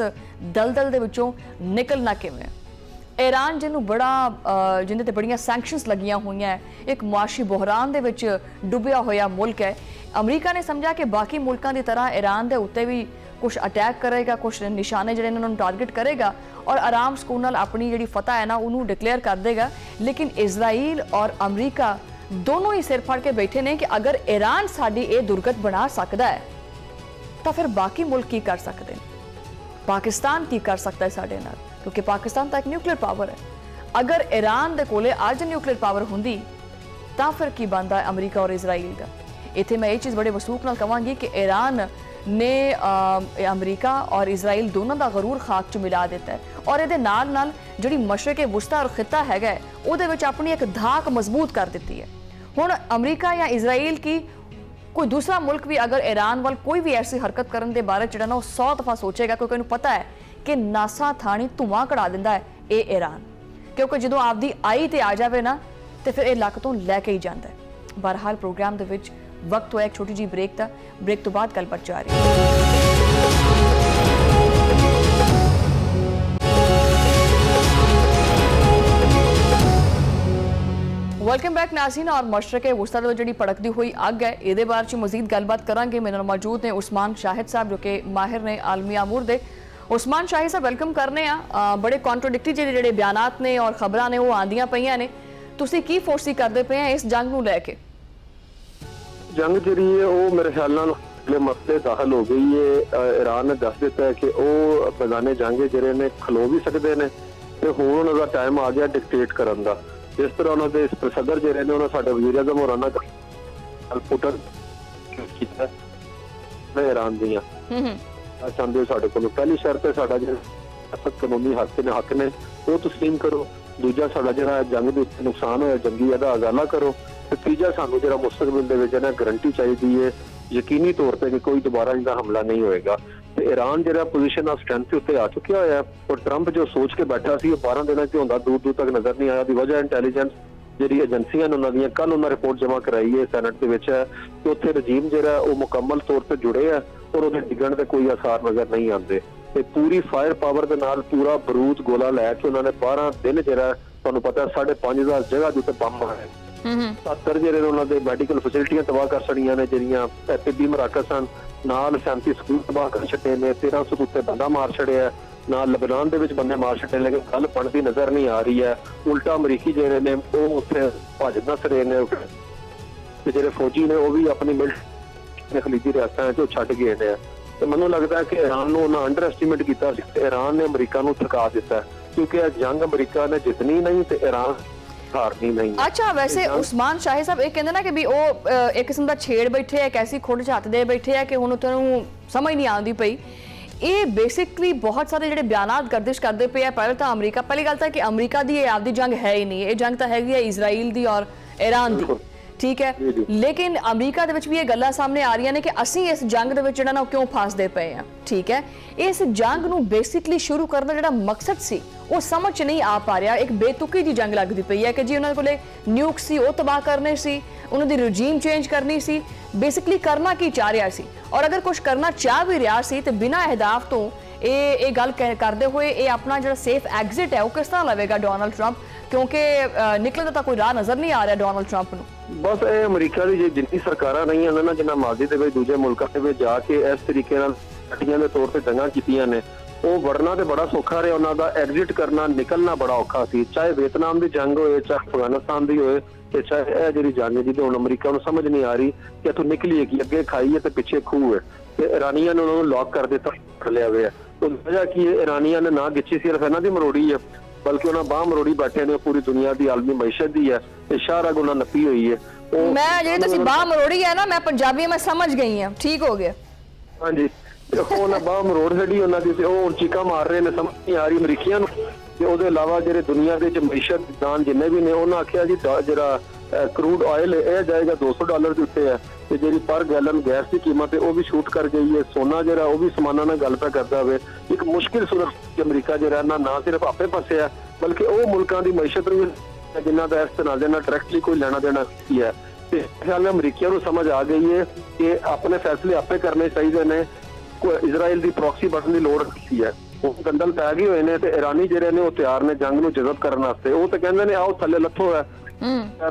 A: ਦਲਦਲ ਦੇ ਵਿੱਚੋਂ ਨਿਕਲਣਾ ਕਿਵੇਂ। ਈਰਾਨ ਜਿਹਨੂੰ ਜਿਹਦੇ ਤੇ ਬੜੀਆਂ ਸੈਂਕਸ਼ਨਸ ਲੱਗੀਆਂ ਹੋਈਆਂ ਹੈ, ਇੱਕ ਮੁਆਸ਼ੀ ਬੁਹਰਾਨ ਦੇ ਵਿੱਚ ਡੁੱਬਿਆ ਹੋਇਆ ਮੁਲਕ ਹੈ। ਅਮਰੀਕਾ ਨੇ ਸਮਝਿਆ ਕਿ ਬਾਕੀ ਮੁਲਕਾਂ ਦੀ ਤਰ੍ਹਾਂ ਈਰਾਨ ਦੇ ਉੱਤੇ ਵੀ ਕੁਝ ਅਟੈਕ ਕਰੇਗਾ, ਕੁਝ ਨਿਸ਼ਾਨੇ ਜਿਹੜੇ ਇਹਨਾਂ ਨੂੰ ਟਾਰਗੇਟ ਕਰੇਗਾ ਔਰ ਆਰਾਮ ਸਕੂਨ ਨਾਲ ਆਪਣੀ ਜਿਹੜੀ ਫਤਹ ਹੈ ਨਾ ਉਹਨੂੰ ਡਿਕਲੇਅਰ ਕਰ ਦੇਗਾ। ਲੇਕਿਨ ਇਜ਼ਰਾਈਲ ਔਰ ਅਮਰੀਕਾ ਦੋਨੋਂ ਹੀ ਸਿਰ ਫੜ ਕੇ ਬੈਠੇ ਨੇ ਕਿ ਅਗਰ ਈਰਾਨ ਸਾਡੀ ਇਹ ਦੁਰਗਤ ਬਣਾ ਸਕਦਾ ਹੈ ਤਾਂ ਫਿਰ ਬਾਕੀ ਮੁਲਕ ਕੀ ਕਰ ਸਕਦੇ ਨੇ, ਪਾਕਿਸਤਾਨ ਕੀ ਕਰ ਸਕਦਾ ਹੈ ਸਾਡੇ ਨਾਲ, ਕਿਉਂਕਿ ਪਾਕਿਸਤਾਨ ਤਾਂ ਇੱਕ ਨਿਊਕਲੀਅਰ ਪਾਵਰ ਹੈ। ਅਗਰ ਈਰਾਨ ਦੇ ਕੋਲੇ ਅੱਜ ਨਿਊਕਲੀਅਰ ਪਾਵਰ ਹੁੰਦੀ ਤਾਂ ਫਿਰ ਕੀ ਬਣਦਾ ਹੈ ਅਮਰੀਕਾ ਔਰ ਇਜ਼ਰਾਈਲ ਦਾ। ਇੱਥੇ ਮੈਂ ਇਹ ਚੀਜ਼ ਬੜੇ ਵਸੂਖ ਨਾਲ ਕਹਾਂਗੀ ਕਿ ਈਰਾਨ ਨੇ ਅਮਰੀਕਾ ਔਰ ਇਜ਼ਰਾਈਲ ਦੋਨਾਂ ਦਾ ਗਰੂਰ ਖਾਕ 'ਚ ਮਿਲਾ ਦਿੱਤਾ ਹੈ ਔਰ ਇਹਦੇ ਨਾਲ ਜਿਹੜੀ ਮਸ਼ਰਕੇ ਵਸਤਾ ਔਰ ਖਿੱਤਾ ਹੈਗਾ ਉਹਦੇ ਵਿੱਚ ਆਪਣੀ ਇੱਕ ਧਾਕ ਮਜ਼ਬੂਤ ਕਰ ਦਿੱਤੀ ਹੈ। ਹੁਣ ਅਮਰੀਕਾ ਜਾਂ ਇਜ਼ਰਾਈਲ ਕੀ ਕੋਈ ਦੂਸਰਾ ਮੁਲਕ ਵੀ ਅਗਰ ਈਰਾਨ ਵੱਲ ਕੋਈ ਵੀ ਐਸੀ ਹਰਕਤ ਕਰਨ ਦੇ ਬਾਰੇ ਜਿਹੜਾ ਨਾ ਉਹ 100 ਦਫਾ ਸੋਚੇਗਾ, ਕਿਉਂਕਿ ਇਹਨੂੰ ਪਤਾ ਹੈ ਕਿ ਨਾਸਾ ਥਾਣੀ ਧੂਆਂ ਕਢਾ ਦਿੰਦਾ ਹੈ ਇਹ ਈਰਾਨ, ਕਿਉਂਕਿ ਜਦੋਂ ਆਪਦੀ ਆਈ ਤੇ ਆ ਜਾਵੇ ਨਾ ਤੇ ਫਿਰ ਇਹ ਲੱਕ ਤੋਂ ਲੈ ਕੇ ਹੀ ਜਾਂਦਾ ਹੈ। ਬਹਰਹਾਲ ਪ੍ਰੋਗਰਾਮ ਦੇ ਵਿੱਚ ਵਕਤ ਹੋਇਆ ਇੱਕ ਛੋਟੀ ਜਿਹੀ ਬ੍ਰੇਕ ਦਾ। ਬ੍ਰੇਕ ਤੋਂ ਬਾਅਦ ਗੱਲਬਾਤ ਜਾਰੀ ਹੈ। Welcome back Nazreen. ਔਰ ਮਸ਼ਰਕੇ ਵਸਤਾ ਦੇ ਵਿੱਚ ਜਿਹੜੀ ਭੜਕਦੀ ਹੋਈ ਅੱਗ ਹੈ ਇਹਦੇ ਬਾਰੇ 'ਚ ਮਜ਼ੀਦ ਗੱਲਬਾਤ ਕਰਾਂਗੇ। ਮੇਰੇ ਨਾਲ ਮੌਜੂਦ ਨੇ ਉਸਮਾਨ ਸ਼ਾਹਿਦ ਸਾਹਿਬ ਜੋ ਕਿ ਮਾਹਿਰ ਨੇ ਆਲਮੀ ਅਮੂਰ ਦੇ। ਉਸਮਾਨ ਸ਼ਾਹਿਦ ਸਾਹਿਬ ਵੈਲਕਮ ਕਰਨੇ ਆ। ਬੜੇ ਕੰਟਰਡਿਕਟਰੀ ਜਿਹੜੇ ਬਿਆਨਾਤ ਨੇ ਔਰ ਖਬਰਾਂ ਨੇ ਉਹ ਆਂਦੀਆਂ ਪਈਆਂ ਨੇ, ਤੁਸੀਂ ਕੀ ਫੋਰਸੀ ਕਰਦੇ ਪਏ ਆ ਇਸ ਜੰਗ ਨੂੰ ਲੈ ਕੇ?
B: ਜੰਗ ਜਿਹੜੀ ਹੈ ਉਹ ਮੇਰੇ ਖਿਆਲ ਨਾਲ ਅਗਲੇ ਮਸਲੇ ਦਾਖਲ ਹੋ ਗਈ ਹੈ। ਈਰਾਨ ਨੇ ਦੱਸ ਦਿੱਤਾ ਹੈ ਕਿ ਉਹ ਮੈਦਾਨੇ ਜੰਗ ਜਿਹੜੇ ਨੇ ਖਲੋ ਵੀ ਸਕਦੇ ਨੇ ਤੇ ਹੁਣ ਉਹਨਾਂ ਦਾ ਟਾਈਮ ਆ ਗਿਆ ਡਿਕਟੇਟ ਕਰਨ ਦਾ। ਜਿਸ ਤਰ੍ਹਾਂ ਉਹਨਾਂ ਦੇ ਸਦਰ ਜਿਹੜੇ ਨੇ ਉਹਨਾਂ ਸਾਡੇ ਵਜ਼ੀਰ ਆਜ਼ਮ ਹੋਰਾਂ ਪੁੱਟਰ ਕੀਤਾ ਈਰਾਨ ਦੀਆਂ ਚਾਹੁੰਦੇ ਹੋ ਸਾਡੇ ਕੋਲ ਪਹਿਲੀ ਸ਼ਰਤ ਹੈ ਸਾਡਾ ਜਿਹੜਾ ਕਾਨੂੰਨੀ ਹੱਕ ਨੇ ਉਹ ਤਸਲੀਮ ਕਰੋ। ਦੂਜਾ ਸਾਡਾ ਜਿਹੜਾ ਜੰਗ ਦੇ ਉੱਤੇ ਨੁਕਸਾਨ ਹੋਇਆ ਜੰਗੀ ਇਹਦਾ ਅਜ਼ਾਲਾ ਕਰੋ। ਤੇ ਤੀਜਾ ਸਾਨੂੰ ਜਿਹੜਾ ਮੁਸਤਕਬਲ ਦੇ ਵਿੱਚ ਨਾ ਗਰੰਟੀ ਚਾਹੀਦੀ ਹੈ ਯਕੀਨੀ ਤੌਰ ਤੇ ਕਿ ਕੋਈ ਦੁਬਾਰਾ ਇਹਦਾ ਹਮਲਾ ਨਹੀਂ ਹੋਏਗਾ। ਤੇ ਈਰਾਨ ਜਿਹੜਾ ਪੋਜੀਸ਼ਨ ਆਫ ਸਟਰੈਂਥ ਉੱਤੇ ਆ ਚੁੱਕਿਆ ਹੋਇਆ ਔਰ ਟਰੰਪ ਜੋ ਸੋਚ ਕੇ ਬੈਠਾ ਸੀ ਉਹ 12 ਦਿਨਾਂ 'ਚ ਹੁੰਦਾ ਦੂਰ ਤੱਕ ਨਜ਼ਰ ਨਹੀਂ ਆਇਆ। ਦੀ ਵਜ੍ਹਾ ਇੰਟੈਲੀਜੈਂਸ ਜਿਹੜੀ ਏਜੰਸੀਆਂ ਨੇ ਉਹਨਾਂ ਦੀਆਂ ਕੱਲ ਉਹਨਾਂ ਰਿਪੋਰਟ ਜਮ੍ਹਾਂ ਕਰਾਈ ਹੈ ਸੈਨੇਟ ਦੇ ਵਿੱਚ ਕਿ ਉੱਥੇ ਰਜੀਮ ਜਿਹੜਾ ਉਹ ਮੁਕੰਮਲ ਤੌਰ ਤੇ ਜੁੜੇ ਆ ਔਰ ਉਹਦੇ ਡਿੱਗਣ ਦੇ ਕੋਈ ਆਸਾਰ ਨਜ਼ਰ ਨਹੀਂ ਆਉਂਦੇ। ਤੇ ਪੂਰੀ ਫਾਇਰ ਪਾਵਰ ਦੇ ਨਾਲ ਪੂਰਾ ਬਰੂਦ ਗੋਲਾ ਲੈ ਕੇ ਉਹਨਾਂ ਨੇ 12 ਦਿਨ ਜਿਹੜਾ ਤੁਹਾਨੂੰ ਪਤਾ 5,500 ਜਗ੍ਹਾ ਦੇ ਉੱਤੇ ਬੰਬ ਮਾਰੇ। 70 ਜਿਹੜੇ ਉਹਨਾਂ ਦੇ ਮੈਡੀਕਲ ਫੈਸਿਲਿਟੀਆਂ ਤਬਾਹ ਕਰ ਛੜੀਆਂ ਨੇ, ਜਿਹੜੀਆਂ ਤਿੱਬੀ ਮਰਾਕਜ਼ ਸਨ, ਨਾਲ 37 ਸਕੂਲ ਤਬਾਹ ਕਰ ਛੱਡੇ ਨੇ, 1300 ਉੱਤੇ ਬੰਦਾ ਮਾਰ ਛੜਿਆ, ਨਾਲ ਲਬਨਾਨ ਦੇ ਵਿੱਚ ਬੰਦੇ ਮਾਰ ਛੱਡੇ। ਲੇਕਿਨ ਗੱਲ ਬਣਦੀ ਨਜ਼ਰ ਨਹੀਂ ਆ ਰਹੀ ਹੈ। ਉਲਟਾ ਅਮਰੀਕੀ ਜਿਹੜੇ ਨੇ ਉਹ ਉੱਥੇ ਭੱਜ ਨੱਸ ਰਹੇ ਨੇ ਤੇ ਜਿਹੜੇ ਫੌਜੀ ਨੇ ਉਹ ਵੀ ਆਪਣੀ ਮਿਲਟਰੀ ਖਲੀਜੀ ਰਿਆਸਤਾਂ 'ਚ ਛੱਡ ਗਏ ਨੇ। ਤੇ ਮੈਨੂੰ ਲੱਗਦਾ ਹੈ ਕਿ ਈਰਾਨ ਨੂੰ ਉਹਨਾਂ ਅੰਡਰ ਐਸਟੀਮੇਟ ਕੀਤਾ ਸੀ ਤੇ ਈਰਾਨ ਨੇ ਅਮਰੀਕਾ ਨੂੰ ਥਕਾ ਦਿੱਤਾ ਕਿਉਂਕਿ ਇਹ ਜੰਗ ਅਮਰੀਕਾ ਨੇ ਜਿੱਤਣੀ ਨਹੀਂ ਤੇ ਈਰਾਨ ਹਾਰਨੀ ਨਹੀਂ।
A: ਅੱਛਾ, ਵੈਸੇ ਉਸਮਾਨ ਸ਼ਾਹਿਦ ਸਾਹਿਬ ਇਹ ਕਹਿੰਦੇ ਨਾ ਕਿ ਵੀ ਉਹ ਇੱਕ ਕਿਸਮ ਦਾ ਛੇੜ ਬੈਠੇ ਆ, ਕੈਸੀ ਖੁੱਡ ਝੱਤ ਦੇ ਬੈਠੇ ਆ ਕਿ ਹੁਣ ਤੁਹਾਨੂੰ ਸਮਝ ਨਹੀਂ ਆਉਂਦੀ ਪਈ। ਇਹ ਬੇਸਿਕਲੀ ਬਹੁਤ ਸਾਰੇ ਜਿਹੜੇ ਬਿਆਨਾਤ ਗਰਦਿਸ਼ ਕਰਦੇ ਪਏ ਆ। ਪਹਿਲੀ ਗੱਲ ਤਾਂ ਕਿ ਅਮਰੀਕਾ ਦੀ ਇਹ ਆਪਦੀ ਜੰਗ ਹੈ ਹੀ ਨਹੀਂ, ਇਹ ਜੰਗ ਤਾਂ ਹੈਗੀ ਹੈ ਇਜ਼ਰਾਈਲ ਦੀ ਔਰ ਈਰਾਨ ਦੀ, ਠੀਕ ਹੈ। ਲੇਕਿਨ ਅਮਰੀਕਾ ਦੇ ਵਿੱਚ ਵੀ ਇਹ ਗੱਲਾਂ ਸਾਹਮਣੇ ਆ ਰਹੀਆਂ ਨੇ ਕਿ ਅਸੀਂ ਇਸ ਜੰਗ ਦੇ ਵਿੱਚ ਜਿਹੜਾ ਨਾ ਕਿਉਂ ਫਸਦੇ ਪਏ ਆ, ਠੀਕ ਹੈ। ਇਸ ਜੰਗ ਨੂੰ ਬੇਸਿਕਲੀ ਸ਼ੁਰੂ ਕਰਨ ਦਾ ਜਿਹੜਾ ਮਕਸਦ ਸੀ ਉਹ ਸਮਝ ਚ ਨਹੀਂ ਆ ਪਾ ਰਿਹਾ। ਇੱਕ ਬੇਤੁਕੀ ਦੀ ਜੰਗ ਲੱਗਦੀ ਪਈ ਹੈ ਕਿ ਜੀ ਉਹਨਾਂ ਕੋਲੇ ਨਿਊਕ ਸੀ ਉਹ ਤਬਾਹ ਕਰਨੇ ਸੀ, ਉਹਨਾਂ ਦੀ ਰਜੀਮ ਚੇਂਜ ਕਰਨੀ ਸੀ, ਬੇਸਿਕਲੀ ਕਰਨਾ ਕੀ ਚਾਹ ਰਿਹਾ ਸੀ, ਔਰ ਅਗਰ ਕੁਝ ਕਰਨਾ ਚਾਹ ਵੀ ਰਿਹਾ ਸੀ ਤੇ ਬਿਨਾਂ ਅਹਿਦਾਫ ਤੋਂ ਇਹ ਗੱਲ ਕਰਦੇ ਹੋਏ ਇਹ ਆਪਣਾ ਜਿਹੜਾ ਸੇਫ ਐਗਜ਼ਿਟ ਹੈ ਉਹ ਕਿਸ ਤਰ੍ਹਾਂ ਲਵੇਗਾ ਡੋਨਾਲਡ ਟਰੰਪ, ਕਿਉਂਕਿ ਨਿਕਲਣ ਦਾ ਤਾਂ ਕੋਈ ਰਾਹ ਨਜ਼ਰ ਨਹੀਂ ਆ ਰਿਹਾ ਡੋਨਾਲਡ ਟਰੰਪ ਨੂੰ।
B: ਬਸ ਇਹ ਅਮਰੀਕਾ ਦੀ ਜਿੰਨੀ ਸਰਕਾਰਾਂ ਰਹੀਆਂ ਨੇ ਨਾ, ਜਿਨ੍ਹਾਂ ਮਾਜ਼ੀ ਦੇ ਵਿੱਚ ਦੂਜੇ ਮੁਲਕਾਂ ਦੇ ਵਿੱਚ ਜਾ ਕੇ ਇਸ ਤਰੀਕੇ ਨਾਲ ਪਾਰਟੀਆਂ ਦੇ ਤੌਰ ਤੇ ਜੰਗਾਂ ਕੀਤੀਆਂ ਨੇ, ਉਹ ਵੜਨਾ ਤੇ ਬੜਾ ਸੌਖਾ ਰਿਹਾ, ਉਹਨਾਂ ਦਾ ਐਗਜ਼ਿਟ ਕਰਨਾ ਨਿਕਲਣਾ ਬੜਾ ਔਖਾ ਸੀ। ਚਾਹੇ ਵੀਅਤਨਾਮ ਦੀ ਜੰਗ ਹੋਏ, ਚਾਹੇ ਅਫਗਾਨਿਸਤਾਨ ਦੀ ਹੋਏ, ਤੇ ਚਾਹੇ ਇਹ ਜਿਹੜੀ ਜੰਗ ਜਿਹਦੇ ਹੁਣ ਅਮਰੀਕਾ ਨੂੰ ਸਮਝ ਨਹੀਂ ਆ ਰਹੀ ਕਿ ਇੱਥੋਂ ਨਿਕਲੀਏ ਕਿ ਅੱਗੇ ਖਾਈਏ ਤੇ ਪਿੱਛੇ ਖੂਹ ਹੈ, ਤੇ ਇਰਾਨੀਆਂ ਨੇ ਉਹਨਾਂ ਨੂੰ ਲੌਕ ਕਰ ਦਿੱਤਾ, ਫੜ ਲਿਆ ਹੋਇਆ। ਉਹ ਵਜ੍ਹਾ ਕੀ ਇਰਾਨੀਆਂ ਨੇ ਨਾ ਗਿੱਚੀ ਸਿਰਫ ਇਹਨਾਂ ਦੀ ਮਰੋੜੀ ਹੈ, ਬਲਕਿ ਉਹਨਾਂ ਬਾਹ ਮਰੋੜੀ ਬੈਠੇ ਨੇ ਪੂਰੀ ਦੁਨੀਆ ਦੀ ਆਲਮੀ ਮਈਸ਼ਤ ਦੀ ਹੈ, ਤੇ ਸ਼ਾਹਰਾਗ ਉਹਨਾਂ ਨੱਪੀ ਹੋਈ ਹੈ।
A: ਮੈਂ ਜਿਹੜੀ ਤੁਸੀਂ ਬਾਹ ਮਰੋੜੀ ਹੈ ਨਾ, ਮੈਂ ਪੰਜਾਬੀ ਮੈਂ ਸਮਝ ਗਈ ਹਾਂ, ਠੀਕ ਹੋ ਗਿਆ।
B: ਹਾਂਜੀ, ਉਹਨਾਂ ਬਾਹ ਮਰੋੜ ਛੱਡੀ ਉਹਨਾਂ ਦੀ, ਤੇ ਉਹ ਹੁਣ ਚੀਕਾਂ ਮਾਰ ਰਹੇ ਨੇ, ਸਮਝ ਨਹੀਂ ਆ ਰਹੀ ਅਮਰੀਕੀਆਂ ਨੂੰ। ਤੇ ਉਹਦੇ ਇਲਾਵਾ ਜਿਹੜੇ ਦੁਨੀਆ ਦੇ ਵਿੱਚ ਮਈਸ਼ਤ ਦਾਨ ਜਿੰਨੇ ਵੀ ਨੇ, ਉਹਨਾਂ ਆਖਿਆ ਜੀ ਜਿਹੜਾ ਕਰੂਡ ਆਇਲ ਇਹ ਜਾਏਗਾ $200 ਦੇ ਉੱਤੇ ਹੈ, ਤੇ ਜਿਹੜੀ ਪਰ ਗੈਲਨ ਗੈਸ ਦੀ ਕੀਮਤ ਹੈ ਉਹ ਵੀ ਸ਼ੂਟ ਕਰ ਗਈ ਹੈ। ਸੋਨਾ ਜਿਹੜਾ ਉਹ ਵੀ ਸਮਾਨਾਂ ਨਾਲ ਗੱਲ ਪੈ ਕਰਦਾ ਹੋਵੇ। ਇੱਕ ਮੁਸ਼ਕਿਲ ਸੂਰਤ ਅਮਰੀਕਾ ਜਿਹੜਾ ਨਾ ਸਿਰਫ ਆਪੇ ਫਸਿਆ, ਬਲਕਿ ਉਹ ਮੁਲਕਾਂ ਦੀ ਮਈਸ਼ਤ ਨੂੰ ਜਿਨ੍ਹਾਂ ਦਾ ਇਸ ਤਰ੍ਹਾਂ ਦੇ ਨਾਲ ਡਾਇਰੈਕਟਲੀ ਕੋਈ ਲੈਣਾ ਦੇਣਾ ਕੀ ਹੈ। ਤੇ ਖਿਆਲ ਅਮਰੀਕੀਆਂ ਨੂੰ ਸਮਝ ਆ ਗਈ ਹੈ ਕਿ ਆਪਣੇ ਫੈਸਲੇ ਆਪੇ ਕਰਨੇ ਚਾਹੀਦੇ ਨੇ। ਇਜ਼ਰਾਈਲ ਦੀ ਪ੍ਰੋਕਸੀ ਬਣਨ ਦੀ ਲੋੜ ਕੀ ਹੈ, ਉਹ ਗੰਦਲ ਪੈ ਗਏ ਹੋਏ ਨੇ, ਤੇ ਇਰਾਨੀ ਜਿਹੜੇ ਨੇ ਉਹ ਤਿਆਰ ਨੇ ਜੰਗ ਨੂੰ ਜਜ਼ਬ ਕਰਨ ਵਾਸਤੇ। ਉਹ ਤਾਂ ਕਹਿੰਦੇ ਨੇ ਆਓ ਥੱਲੇ ਲੱਥੋ ਹੈ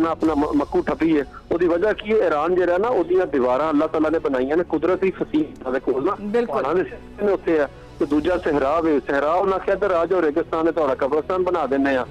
B: ਨਾ, ਆਪਣਾ ਮੱਕੂ ਠੱਪੀ ਹੈ। ਉਹਦੀ ਵਜ੍ਹਾ ਕੀ ਹੈ, ਇਰਾਨ ਜਿਹੜਾ ਨਾ ਉਹਦੀਆਂ ਦੀਵਾਰਾਂ ਅੱਲਾਹ ਤਾਲਾ ਨੇ ਬਣਾਈਆਂ ਨੇ ਕੁਦਰਤੀ ਫਸੀਹ ਦੇ ਕੋਲ ਨਾ, ਪਹਾੜਾਂ ਦੇ ਉੱਤੇ ਹੈ। ਤੇ ਦੂਜਾ ਸਹਿਰਾ ਵੇ, ਸਹਿਰਾ ਉਹਨਾਂ ਕਿਹਾ ਤੇ ਰਾਜ ਔਰ ਰੇਗਿਸਤਾਨ ਨੇ ਤੁਹਾਡਾ ਕਬਰਸਤਾਨ ਬਣਾ ਦਿੰਨੇ ਆ,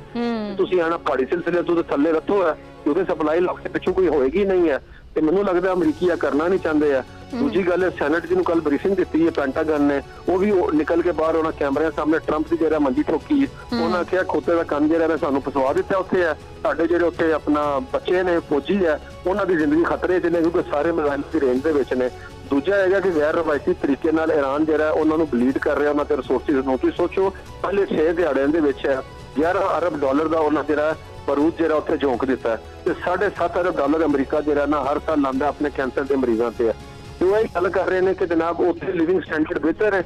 B: ਤੁਸੀਂ ਆਣਾ ਪਹਾੜੀ ਸਿਲਸਿਲੇ ਤੋਂ ਥੱਲੇ ਰੱਖੋ ਹੈ, ਉਹਦੇ ਸਪਲਾਈ ਲੱਗ ਪਿੱਛੋਂ ਕੋਈ ਹੋਏਗੀ ਨਹੀਂ ਹੈ। ਤੇ ਮੈਨੂੰ ਲੱਗਦਾ ਅਮਰੀਕੀ ਆ ਕਰਨਾ ਨਹੀਂ ਚਾਹੁੰਦੇ ਆ। ਦੂਜੀ ਗੱਲ ਹੈ, ਸੈਨੇਟ ਜਿਹਨੂੰ ਕੱਲ ਬਰੀਫਿੰਗ ਦਿੱਤੀ ਹੈ ਪੈਂਟਾਗਨ ਨੇ, ਉਹ ਵੀ ਨਿਕਲ ਕੇ ਬਾਹਰ ਉਹਨਾਂ ਕੈਮਰਿਆਂ ਸਾਹਮਣੇ ਟਰੰਪ ਦੀ ਜਿਹੜਾ ਮੰਜੀ ਠੋਕੀ, ਉਹਨਾਂ ਕਿਹਾ ਖੋਤੇ ਦਾ ਕੰਨ ਜਿਹੜਾ ਸਾਨੂੰ ਫਸਵਾ ਦਿੱਤਾ ਉੱਥੇ ਹੈ। ਸਾਡੇ ਜਿਹੜੇ ਉੱਥੇ ਆਪਣਾ ਬੱਚੇ ਨੇ ਫੌਜੀ ਹੈ, ਉਹਨਾਂ ਦੀ ਜ਼ਿੰਦਗੀ ਖਤਰੇ 'ਚ ਨੇ, ਕਿਉਂਕਿ ਸਾਰੇ ਮਿਜ਼ਾਈਲ ਦੀ ਰੇਂਜ ਦੇ ਵਿੱਚ ਨੇ। ਦੂਜਾ ਹੈਗਾ ਕਿ ਗੈਰ ਰਵਾਇਤੀ ਤਰੀਕੇ ਨਾਲ ਇਰਾਨ ਜਿਹੜਾ ਉਹਨਾਂ ਨੂੰ ਬਲੀਡ ਕਰ ਰਿਹਾ ਉਹਨਾਂ ਤੇ ਰਿਸੋਰਸਿਸ ਨੂੰ। ਤੁਸੀਂ ਸੋਚੋ ਪਹਿਲੇ 6 ਦਿਹਾੜਿਆਂ ਦੇ ਵਿੱਚ $11 ਅਰਬ ਦਾ ਉਹਨਾਂ ਜਿਹੜਾ ਬਰੂਦ ਜਿਹੜਾ ਉੱਥੇ ਝੋਂਕ ਦਿੱਤਾ, ਤੇ $7.5 ਅਰਬ ਅਮਰੀਕਾ ਜਿਹੜਾ ਨਾ ਹਰ ਸਾਲ ਲਾਉਂਦਾ ਆਪਣੇ ਕੈਂਸਰ ਦੇ ਮਰੀਜ਼ਾਂ ਤੇ। ਤੇ ਉਹ ਇਹ ਗੱਲ ਕਰ ਰਹੇ ਨੇ ਕਿ ਜਨਾਬ ਉੱਥੇ ਲਿਵਿੰਗ ਸਟੈਂਡਰਡ ਬਿਹਤਰ ਹੈ,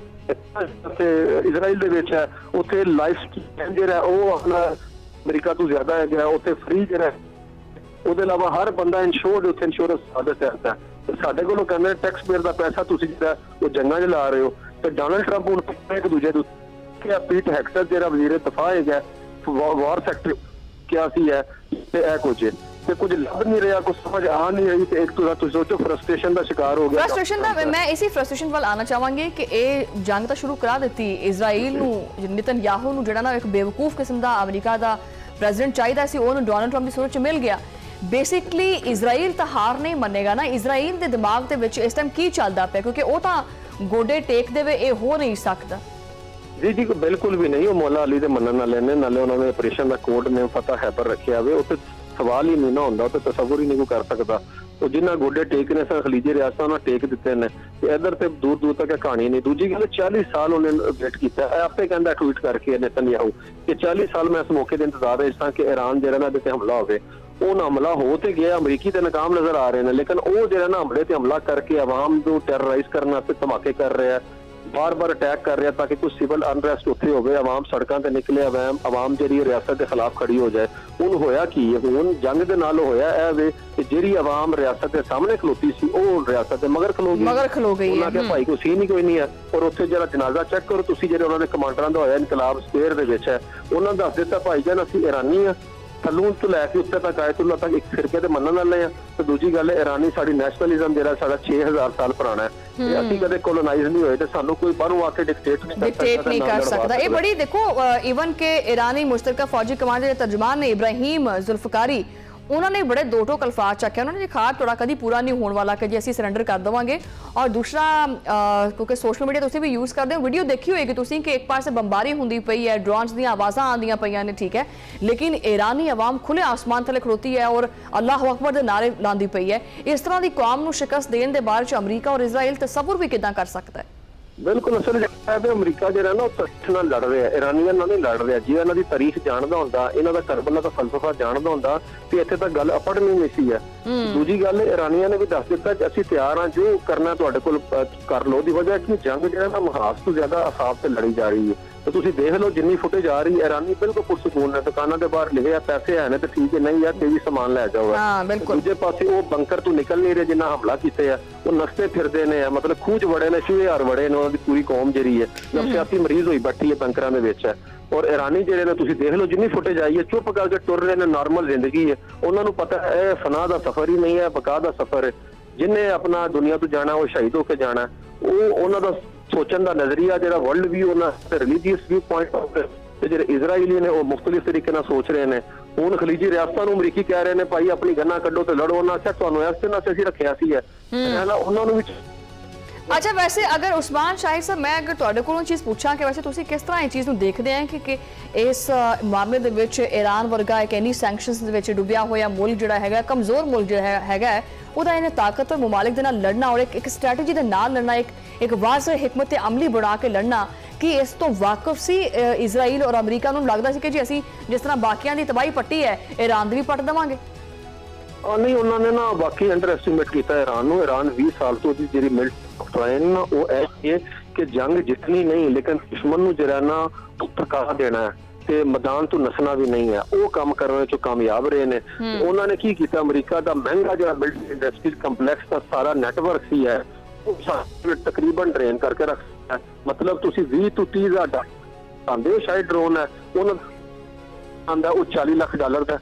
B: ਤੇ ਇਜ਼ਰਾਈਲ ਦੇ ਵਿੱਚ ਹੈ ਉੱਥੇ ਲਾਈਫ ਸਟਾਈਲ ਜਿਹੜਾ ਉਹ ਆਪਣਾ ਅਮਰੀਕਾ ਤੋਂ ਜ਼ਿਆਦਾ ਹੈਗਾ, ਉੱਥੇ ਫ੍ਰੀ ਜਿਹੜਾ। ਉਹਦੇ ਇਲਾਵਾ ਹਰ ਬੰਦਾ ਇੰਸ਼ੋਰਡ, ਉੱਥੇ ਇੰਸ਼ੋਰੈਂਸ ਸਾਡੇ ਤਹਿਤ ਹੈ। ਤੇ ਸਾਡੇ ਕੋਲੋਂ ਕਹਿੰਦੇ ਟੈਕਸ ਪੇਅਰ ਦਾ ਪੈਸਾ ਤੁਸੀਂ ਜਿਹੜਾ ਉਹ ਜੰਗਾਂ 'ਚ ਲਾ ਰਹੇ ਹੋ। ਤੇ ਡੋਨਾਲਡ ਟਰੰਪ ਹੁਣ ਇੱਕ ਦੂਜੇ ਨੂੰ ਕਿ ਪੀਟ ਹੈਕਸਟ ਜਿਹੜਾ ਵਜ਼ੀਰ ਦਫਾ ਹੈਗਾ, ਵਾਰ ਸੈਕਟਰ ਕਿਹਾ ਸੀ ਹੈ, ਤੇ ਇਹ ਕੁਝ ਲੱਭ ਨਹੀਂ ਰਿਹਾ, ਕੁਝ ਸਮਝ ਆ ਨਹੀਂ ਰਹੀ। ਤੇ ਇੱਕ ਤੁਸੀਂ ਸੋਚੋ ਫਰਸਟ੍ਰੇਸ਼ਨ ਦਾ ਸ਼ਿਕਾਰ ਹੋ ਗਿਆ।
A: ਫਰਸਟ੍ਰੇਸ਼ਨ ਦਾ ਮੈਂ ਇਸੇ ਫਰਸਟ੍ਰੇਸ਼ਨ ਵੱਲ ਆਉਣਾ ਚਾਹਾਂਗੀ ਕਿ ਇਹ ਜੰਗ ਤਾਂ ਸ਼ੁਰੂ ਕਰਾ ਦਿੱਤੀ ਇਜ਼ਰਾਈਲ ਨੂੰ, ਨੇਤਨਯਾਹੂ ਨੂੰ ਜਿਹੜਾ ਨਾ ਇੱਕ ਬੇਵਕੂਫ ਕਿਸਮ ਦਾ ਅਮਰੀਕਾ ਦਾ ਪ੍ਰੈਜ਼ੀਡੈਂਟ ਚਾਹੀਦਾ ਸੀ, ਉਹਨੂੰ ਡੋਨਾਲਡ ਟਰੰਪ ਦੀ ਸੂਰਤ 'ਚ ਮਿਲ ਗਿਆ। ਬੇਸਿਕਲੀ ਇਜ਼ਰਾਈਲ ਤਾਂ ਹਾਰ ਨਹੀਂ ਮੰਨੇਗਾ ਨਾ। ਇਜ਼ਰਾਈਲ ਦੇ ਦਿਮਾਗ ਦੇ ਵਿੱਚ ਇਸ ਟਾਈਮ ਕੀ ਚੱਲਦਾ ਪਿਆ, ਕਿਉਂਕਿ ਉਹ ਤਾਂ ਗੋਡੇ ਟੇਕ ਦੇਵੇ ਇਹ ਹੋ ਨਹੀਂ ਸਕਦਾ।
B: ਜੀ ਬਿਲਕੁਲ ਵੀ ਨਹੀਂ। ਉਹ ਮੌਲਾ ਅਲੀ ਦੇ ਮੰਨਣ ਵਾਲੇ ਨੇ, ਨਾਲੇ ਉਹਨਾਂ ਨੇ ਆਪਰੇਸ਼ਨ ਦਾ ਕੋਡ ਨੇ ਫਤਹ ਹੈਬਰ ਰੱਖਿਆ ਹੋਵੇ, ਉੱਥੇ ਸਵਾਲ ਹੀ ਨਹੀਂ ਨਾ ਹੁੰਦਾ, ਉੱਥੇ ਤਸੱਵੁਰ ਹੀ ਨਹੀਂ ਕੋਈ ਕਰ ਸਕਦਾ। ਉਹ ਜਿਨ੍ਹਾਂ ਗੋਡੇ ਟੇਕ ਨੇ ਖਲੀਜੀ ਰਿਆਸਤਾਂ ਉਹਨਾਂ ਟੇਕ ਦਿੱਤੇ ਨੇ, ਤੇ ਇੱਧਰ ਤੇ ਦੂਰ ਤੱਕ ਕਹਾਣੀ ਨਹੀਂ। ਦੂਜੀ ਗੱਲ 40 ਸਾਲ ਉਹਨੇ ਵੇਟ ਕੀਤਾ, ਆਪੇ ਕਹਿੰਦਾ ਟਵੀਟ ਕਰਕੇ ਨੇਤਨਯਾਹੂ ਕਿ 40 ਸਾਲ ਮੈਂ ਇਸ ਮੌਕੇ ਦੇ ਇੰਤਜ਼ਾਰ ਵਿੱਚ ਸਾਂ ਕਿ ਇਰਾਨ ਜਿਹੜਾ ਨਾ ਤੇ ਹਮਲਾ ਹੋਵੇ। ਉਹ ਨਾ ਹਮਲਾ ਹੋ ਤੇ ਗਿਆ, ਅਮਰੀਕੀ ਤੇ ਨਾਕਾਮ ਨਜ਼ਰ ਆ ਰਹੇ ਨੇ, ਲੇਕਿਨ ਉਹ ਜਿਹੜਾ ਨਾ ਹਮਲੇ ਤੇ ਹਮਲਾ ਕਰਕੇ ਆਵਾਮ ਨੂੰ ਟੈਰਰਾਈਜ਼ ਕਰਨ ਵਾਸਤੇ ਧਮਾਕੇ ਕਰ ਰਿਹਾ, ਬਾਰ-ਬਾਰ ਅਟੈਕ ਕਰ ਰਿਹਾ ਤਾਂ ਕਿ ਕੋਈ ਸਿਵਲ ਅਨਰੈਸਟ ਉੱਥੇ ਹੋਵੇ, ਆਵਾਮ ਸੜਕਾਂ ਤੇ ਨਿਕਲੇ, ਆਵਾਮ ਜਿਹੜੀ ਰਿਆਸਤ ਦੇ ਖਿਲਾਫ ਖੜੀ ਹੋ ਜਾਏ। ਹੁਣ ਹੋਇਆ ਕੀ ਹੈ, ਹੁਣ ਜੰਗ ਦੇ ਨਾਲ ਹੋਇਆ ਇਹ ਵੇ ਕਿ ਜਿਹੜੀ ਆਵਾਮ ਰਿਆਸਤ ਦੇ ਸਾਹਮਣੇ ਖਲੋਤੀ ਸੀ ਉਹ ਰਿਆਸਤ ਦੇ ਮਗਰ ਖਲੋ ਗਈ। ਉਹਨਾਂ ਦੇ ਭਾਈ ਕੋਈ ਸੀਨ ਹੀ ਕੋਈ ਨਹੀਂ ਹੈ। ਔਰ ਉੱਥੇ ਜਿਹੜਾ ਜਨਾਜ਼ਾ ਚੈੱਕ ਕਰੋ ਤੁਸੀਂ, ਜਿਹੜੇ ਉਹਨਾਂ ਦੇ ਕਮਾਂਡਰਾਂ ਦਾ ਹੋਇਆ ਇਨਕਲਾਬ ਸਕੁਅਰ ਦੇ ਵਿੱਚ ਹੈ, ਉਹਨਾਂ ਦੱਸ ਦਿੱਤਾ ਭਾਈ ਜਾਨ ਅਸੀਂ ਇਰਾਨੀ ਆ, ਥੱਲੋਂ ਤੋਂ ਲੈ ਕੇ ਉੱਤੇ ਤੱਕ ਆਇਤੁੱਲਾ ਤੱਕ ਇੱਕ ਫਿਰਕੇ ਤੇ ਮੰਨਣ ਵਾਲੇ ਆ। ਤੇ ਦੂਜੀ ਗੱਲ ਹੈ ਇਰਾਨੀ ਸਾਡੀ ਨੈਸ਼ਨਲਿਜ਼ਮ ਜਿਹੜਾ ਸਾਡਾ 6000 ਸਾਲ ਪੁਰਾਣਾ ਹੈ, ਤੇ ਅਸੀਂ ਕਦੇ ਕੋਲੋਨਾਈਜ਼ ਨਹੀਂ ਹੋਏ, ਤੇ ਸਾਨੂੰ ਕੋਈ ਬਾਹਰੋਂ ਆ ਕੇ ਡਿਕਟੇਟ ਨਹੀਂ ਕਰ ਸਕਦਾ।
A: ਇਹ ਬੜੀ ਦੇਖੋ ਇਵਨ ਕਿ ਇਰਾਨੀ ਮੁਸ਼ਤਰਕਾ ਫੌਜੀ ਕਮਾਂਡਰ ਦੇ ਤਰਜਮਾਨ ਨੇ ਇਬਰਾਹੀਮ ਜ਼ੁਲਫਕਾਰੀ, ਉਹਨਾਂ ਨੇ ਬੜੇ ਦੋ ਟੋਕ ਅਲਫਾਜ਼ ਚੱਕਿਆ। ਉਹਨਾਂ ਨੇ ਕਿਹਾ ਤੁਹਾਡਾ ਕਦੀ ਪੂਰਾ ਨਹੀਂ ਹੋਣ ਵਾਲਾ ਕਿ ਜੇ ਅਸੀਂ ਸਰੈਂਡਰ ਕਰ ਦੇਵਾਂਗੇ। ਔਰ ਦੂਸਰਾ ਕਿਉਂਕਿ ਸੋਸ਼ਲ ਮੀਡੀਆ ਤੁਸੀਂ ਵੀ ਯੂਜ਼ ਕਰਦੇ ਹੋ, ਵੀਡੀਓ ਦੇਖੀ ਹੋਏਗੀ ਤੁਸੀਂ ਕਿ ਇੱਕ ਪਾਸੇ ਬੰਬਾਰੀ ਹੁੰਦੀ ਪਈ ਹੈ, ਡਰੋਨਸ ਦੀਆਂ ਆਵਾਜ਼ਾਂ ਆਉਂਦੀਆਂ ਪਈਆਂ ਨੇ, ਠੀਕ ਹੈ, ਲੇਕਿਨ ਇਰਾਨੀ ਆਵਾਮ ਖੁੱਲੇ ਆਸਮਾਨ ਥੱਲੇ ਖੜੋਤੀ ਹੈ ਔਰ ਅੱਲਾਹੁ ਅਕਬਰ ਦੇ ਨਾਰੇ ਲਾਉਂਦੀ ਪਈ ਹੈ। ਇਸ ਤਰ੍ਹਾਂ ਦੀ ਕੌਮ ਨੂੰ ਸ਼ਿਕਸਤ ਦੇਣ ਦੇ ਬਾਰੇ 'ਚ ਅਮਰੀਕਾ ਔਰ ਇਜ਼ਰਾਈਲ ਤਸੱਵੁਰ ਵੀ ਕਿੱਦਾਂ ਕਰ ਸਕਦਾ ਹੈ?
B: ਬਿਲਕੁਲ ਅਸਲ ਜਿਹੜਾ ਅਮਰੀਕਾ ਜਿਹੜਾ ਨਾ ਉਹ ਤੱਥ ਨਾਲ ਲੜ ਰਿਹਾ, ਇਰਾਨੀਆਂ ਨਾਲ ਨਹੀਂ ਲੜ ਰਿਹਾ। ਜੇ ਇਹਨਾਂ ਦੀ ਤਾਰੀਖ ਜਾਣਦਾ ਹੁੰਦਾ, ਇਹਨਾਂ ਦਾ ਕਰਬਲਾ ਦਾ ਫਲਸਫਾ ਜਾਣਦਾ ਹੁੰਦਾ, ਤੇ ਇੱਥੇ ਤਾਂ ਗੱਲ ਅਪੜਨੀ ਨਹੀਂ ਸੀ ਹੈ। ਦੂਜੀ ਗੱਲ ਇਰਾਨੀਆਂ ਨੇ ਵੀ ਦੱਸ ਦਿੱਤਾ ਕਿ ਅਸੀਂ ਤਿਆਰ ਹਾਂ, ਜੋ ਕਰਨਾ ਤੁਹਾਡੇ ਕੋਲ ਕਰ ਲਓ। ਦੀ ਵਜ੍ਹਾ ਕਿ ਜੰਗ ਜਿਹੜਾ ਨਾ ਮਹਾਸ ਤੋਂ ਜ਼ਿਆਦਾ ਅਸਾਬ ਤੇ ਲੜੀ ਜਾ ਰਹੀ ਹੈ। ਤੇ ਤੁਸੀਂ ਦੇਖ ਲਓ ਜਿੰਨੀ ਫੁਟੇਜ ਆ ਰਹੀ ਹੈ, ਇਰਾਨੀ ਬਿਲਕੁਲ ਪੁਰਸਕੂਨ ਨੇ, ਦੁਕਾਨਾਂ ਦੇ ਬਾਹਰ ਲਿਖਿਆ ਪੈਸੇ ਹੈ ਨੇ ਤੇ ਠੀਕ ਹੈ, ਨਹੀਂ ਯਾਰ ਤੇ ਵੀ ਸਮਾਨ ਲੈ ਜਾਓ।
A: ਹਾਂ ਬਿਲਕੁਲ।
B: ਦੂਜੇ ਪਾਸੇ ਉਹ ਬੰਕਰ ਤੋਂ ਨਿਕਲ ਨਹੀਂ ਰਹੇ ਜਿੰਨਾ ਹਮਲਾ ਕੀਤੇ ਆ, ਉਹ ਨਸਤੇ ਫਿਰਦੇ ਨੇ, ਮਤਲਬ ਖੂਜ ਵੜੇ ਨੇ, ਸ਼ੂਹੇਹਾਰ ਵੜੇ ਨੇ, ਉਹਨਾਂ ਦੀ ਪੂਰੀ ਕੌਮ ਜਿਹੜੀ ਹੈ ਨਫਸਿਆਤੀ ਮਰੀਜ਼ ਹੋਈ ਬੈਠੀ ਹੈ ਬੰਕਰਾਂ ਦੇ ਵਿੱਚ। ਔਰ ਇਰਾਨੀ ਜਿਹੜੇ ਨੇ ਤੁਸੀਂ ਦੇਖ ਲਓ ਜਿੰਨੀ ਫੁਟੇਜ ਆਈ ਹੈ, ਚੁੱਪ ਕਰਕੇ ਟੁਰ ਰਹੇ ਨੇ, ਨਾਰਮਲ ਜ਼ਿੰਦਗੀ ਹੈ। ਉਹਨਾਂ ਨੂੰ ਪਤਾ ਇਹ ਫਨਾਹ ਦਾ ਸਫ਼ਰ ਹੀ ਨਹੀਂ ਹੈ, ਬਕਾ ਦਾ ਸਫ਼ਰ ਹੈ। ਜਿਨੇ ਆਪਣਾ ਦੁਨੀਆ ਤੋਂ ਜਾਣਾ ਉਹ ਸ਼ਹੀਦ ਹੋ ਕੇ ਜਾਣਾ। ਉਹ ਉਹਨਾਂ ਦਾ ਸੋਚਣ ਦਾ ਨਜ਼ਰੀਆ ਜਿਹੜਾ ਵਰਲਡ ਵਿਊ, ਉਹਨਾਂ ਦਾ ਰਿਲੀਜੀਅਸ ਵਿਊ ਪੁਆਇੰਟ ਆਫ ਤੇ ਜਿਹੜੇ ਇਜ਼ਰਾਈਲੀ ਨੇ ਉਹ ਮੁਖਤਲਿਫ ਤਰੀਕੇ ਨਾਲ ਸੋਚ ਰਹੇ ਨੇ। ਹੁਣ ਖਲੀਜੀ ਰਿਆਸਤਾਂ ਨੂੰ ਅਮਰੀਕੀ ਕਹਿ ਰਹੇ ਨੇ ਭਾਈ ਆਪਣੀ ਗੰਨਾਂ ਕੱਢੋ ਤੇ ਲੜੋ। ਉਹਨਾਂ ਆਖਿਆ ਤੁਹਾਨੂੰ ਇਸ ਤੇ ਨਾ ਅਸੀਂ ਰੱਖਿਆ ਸੀ ਉਹਨਾਂ ਨੂੰ ਵੀ।
A: ਅੱਛਾ, ਵੈਸੇ ਅਗਰ ਉਸਮਾਨ ਸ਼ਾਹਿਦ ਸਾਹਿਬ, ਮੈਂ ਅਗਰ ਤੁਹਾਡੇ ਕੋਲੋਂ ਚੀਜ਼ ਪੁੱਛਾਂ ਕਿ ਵੈਸੇ ਤੁਸੀਂ ਕਿਸ ਤਰ੍ਹਾਂ ਇਹ ਚੀਜ਼ ਨੂੰ ਦੇਖਦੇ ਆ ਕਿ ਇਸ ਮਾਮਲੇ ਦੇ ਵਿੱਚ ਇਰਾਨ ਵਰਗਾ ਇੱਕ ਇੰਨੀ ਸੈਂਕਸ਼ਨਸ ਦੇ ਵਿੱਚ ਡੁੱਬਿਆ ਹੋਇਆ ਮੁਲਕ ਜਿਹੜਾ ਹੈਗਾ, ਕਮਜ਼ੋਰ ਮੁਲਕ ਜਿਹੜਾ ਹੈਗਾ, ਉਹਦਾ ਇਹਨੇ ਤਾਕਤਵਰ ਮਮਾਲਿਕ ਦੇ ਨਾਲ ਲੜਨਾ ਔਰ ਇੱਕ ਸਟ੍ਰੈਟਜੀ ਦੇ ਨਾਲ ਲੜਨਾ, ਇੱਕ ਵਾਜ਼ਿਹ ਹਿਕਮਤ ਅਮਲੀ ਬਣਾ ਕੇ ਲੜਨਾ, ਕਿ ਇਸ ਤੋਂ ਵਾਕਿਫ ਸੀ ਇਜ਼ਰਾਈਲ ਔਰ ਅਮਰੀਕਾ ਨੂੰ? ਲੱਗਦਾ ਸੀ ਕਿ ਜੀ ਅਸੀਂ ਜਿਸ ਤਰ੍ਹਾਂ ਬਾਕੀਆਂ ਦੀ ਤਬਾਹੀ ਪੱਟੀ ਹੈ, ਇਰਾਨ ਦੀ ਵੀ ਪੱਟ ਦੇਵਾਂਗੇ।
B: ਨਹੀਂ, ਉਹਨਾਂ ਨੇ ਨਾ ਬਾਕੀ ਅੰਡਰ ਐਸਟੀਮੇਟ ਕੀਤਾ ਇਰਾਨ ਨੂੰ। ਇਰਾਨ 20 ਸਾਲ ਤੋਂ ਦੀ ਜਿਹੜੀ ਮਿਲਟਰੀ ਪਲਾਨ ਨਾ ਉਹ ਇਹ ਹੈ ਕਿ ਜੰਗ ਜਿੱਤਣੀ ਨਹੀਂ, ਲੇਕਿਨ ਦੁਸ਼ਮਣ ਨੂੰ ਜਿਹੜਾ ਨਾ ਥਕਾ ਦੇਣਾ ਹੈ ਤੇ ਮੈਦਾਨ ਤੋਂ ਨਸਣਾ ਵੀ ਨਹੀਂ ਹੈ। ਉਹ ਕੰਮ ਕਰਨ ਵਿੱਚ ਕਾਮਯਾਬ ਰਹੇ ਨੇ। ਉਹਨਾਂ ਨੇ ਕੀ ਕੀਤਾ, ਅਮਰੀਕਾ ਦਾ ਮਹਿੰਗਾ ਜਿਹੜਾ ਮਿਲਟਰੀ ਇੰਡਸਟਰੀ ਕੰਪਲੈਕਸ ਦਾ ਸਾਰਾ ਨੈਟਵਰਕ ਸੀ ਹੈ, ਉਹ ਤਕਰੀਬਨ ਡਰੇਨ ਕਰਕੇ ਰੱਖਿਆ। ਮਤਲਬ ਤੁਸੀਂ 20 ਤੋਂ 30 ਹਜ਼ਾਰ ਆਂਦੇ ਹੋ ਸ਼ਾਇਦ ਡਰੋਨ ਹੈ, ਉਹਨਾਂ ਆਂਦਾ ਉਹ $40 ਲੱਖ ਦਾ,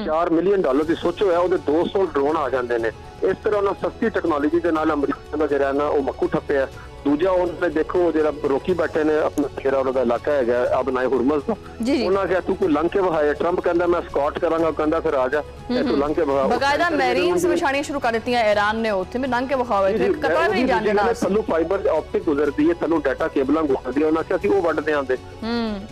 B: $4 ਮਿਲੀਅਨ ਦੀ ਸੋਚੋ ਹੈ, ਉਹਦੇ 200 ਡਰੋਨ ਆ ਜਾਂਦੇ ਨੇ। ਇਸ ਤਰ੍ਹਾਂ ਉਹਨਾਂ ਸਸਤੀ ਟੈਕਨੋਲੋਜੀ ਦੇ ਨਾਲ ਅਮਰੀਕਾ ਦਾ ਜਿਹੜਾ ਨਾ ਉਹ ਮੱਕੂ ਠੱਪਿਆ। ਦੂਜਾ ਉਹਨੇ ਦੇਖੋ ਜਿਹੜਾ ਰੋਕੀ ਬੈਠੇ ਨੇ ਆਪਣਾ ਜਿਹੜਾ ਉਹਨਾਂ ਦਾ ਇਲਾਕਾ ਹੈਗਾ ਅਬਨਾਏ ਹੁਰਮਜ਼ ਦਾ, ਉਹਨਾਂ ਕਿਹਾ ਤੂੰ ਕੋਈ ਲੰਘ ਕੇ ਵਹਾਏ। ਟਰੰਪ ਕਹਿੰਦਾ ਮੈਂ ਸਕਾਟ ਕਰਾਂਗਾ, ਉਹ ਕਹਿੰਦਾ ਫਿਰ ਆ ਜਾ ਤੂੰ ਲੰਘ ਕੇ ਵਹਾ।
A: ਬਕਾਇਦਾ ਮੈਰੀਨਸ ਵਿਛਾਣੀਆਂ ਸ਼ੁਰੂ ਕਰ ਦਿੱਤੀਆਂ ਇਰਾਨ ਨੇ ਉੱਥੇ, ਮੈਂ ਲੰਘ ਕੇ ਵਹਾਵੇ ਕਤਰਾ ਵੀ ਨਹੀਂ ਜਾਣ ਦੇਣਾ।
B: ਥੱਲੋਂ ਫਾਈਬਰ ਆਪਟਿਕ ਗੁਜ਼ਰਦੀ ਹੈ, ਥੱਲੋਂ ਡਾਟਾ ਕੇਬਲਾਂ ਗੁਜ਼ਰਦੀਆਂ, ਉਹਨਾਂ ਕਿਹਾ ਅਸੀਂ ਉਹ ਵੱਢਦੇ ਆਂਦੇ